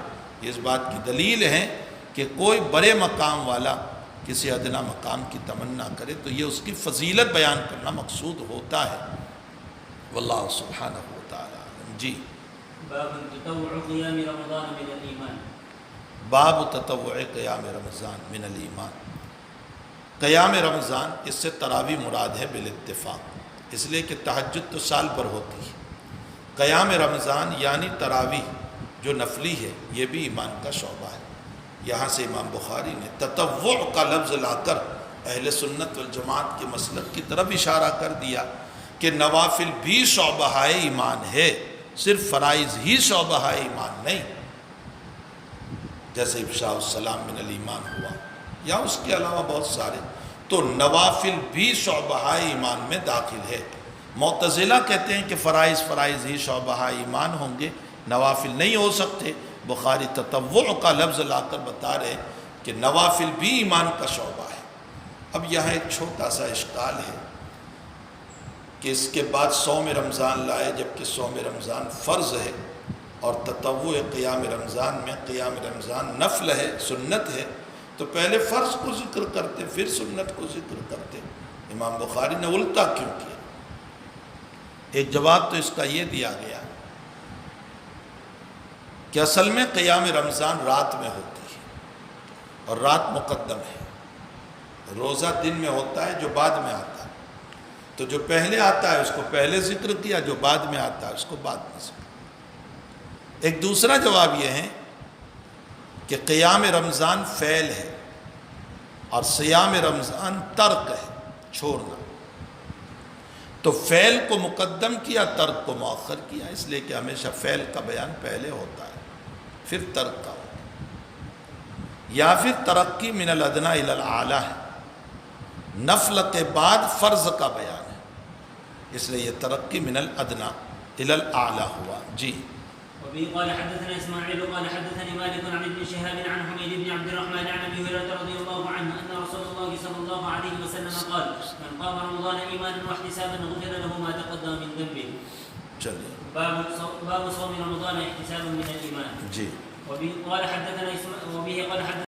یہ اس بات کی دلیل ہے کہ کوئی بڑے مقام والا کسی ادنا مقام کی تمنا کرے تو یہ اس کی فضیلت بیان کرنا مقصود ہوتا ہے۔ واللہ سبحانہ وتعالی عالم۔ جی، باب تطوع قیام رمضان من الایمان۔ باب تطوع قیام رمضان من الایمان۔ قیام رمضان اس سے تراویح مراد ہے بالاتفاق، اس لیے کہ تہجد تو سال بھر ہوتی ہے۔ قیام رمضان یعنی تراویح جو نفلی ہے، یہ بھی ایمان کا شعبہ ہے۔ یہاں سے امام بخاری نے تطوع کا لفظ لا کر اہل سنت والجماعت کے مسلک کی طرف اشارہ کر دیا کہ نوافل بھی شعبہ ایمان ہے، صرف فرائض ہی شعبہ ایمان نہیں، جیسے افشاء السلام من الایمان ہوا یا اس کے علاوہ بہت سارے، تو نوافل بھی شعبہ ایمان میں داخل ہے۔ معتزلہ کہتے ہیں کہ فرائض ہی شعبہ ایمان ہوں گے، نوافل نہیں ہو سکتے۔ بخاری تطوع کا لفظ لا کر بتا رہے کہ نوافل بھی ایمان کا شعبہ ہے۔ اب یہاں ایک چھوٹا سا اشکال ہے کہ اس کے بعد صوم رمضان لائے، جبکہ صوم رمضان فرض ہے اور تطوع قیام رمضان میں قیام رمضان نفل ہے، سنت ہے، تو پہلے فرض کو ذکر کرتے پھر سنت کو ذکر کرتے۔ امام بخاری نے الٹا کیوں کیا؟ ایک جواب تو اس کا یہ دیا گیا کہ اصل میں قیام رمضان رات میں ہوتی ہے اور رات مقدم ہے، روزہ دن میں ہوتا ہے جو بعد میں آتا ہے، تو جو پہلے آتا ہے اس کو پہلے ذکر کیا، جو بعد میں آتا ہے اس کو بعد میں ذکر۔ ایک دوسرا جواب یہ ہے کہ قیام رمضان فعل ہے اور صیام رمضان ترک ہے، چھوڑنا، تو فعل کو مقدم کیا، ترک کو مؤخر کیا، اس لیے کہ ہمیشہ فعل کا بیان پہلے ہوتا ہے پھر ترک کا ہوتا ہے۔ یا پھر ترقی من الادنیٰ الی الاعلیٰ ہے، نفل کے بعد فرض کا بیان ہے، اس لیے یہ ترقی من الادنیٰ الی الاعلیٰ ہوا۔ جی، وبه قال حدثنا اسماعيل قال حدثني مالك عن ابن شهاب عن حميد بن عبد الرحمن عن ابي هريره رضي الله عنه ان رسول الله صلى الله عليه وسلم قال من قام رمضان ايمانا واحتسابا غفر له ما تقدم من ذنبه۔ چلیے، باب صوم رمضان احتسابا من الايمان۔ جی، وبه قال حدثنا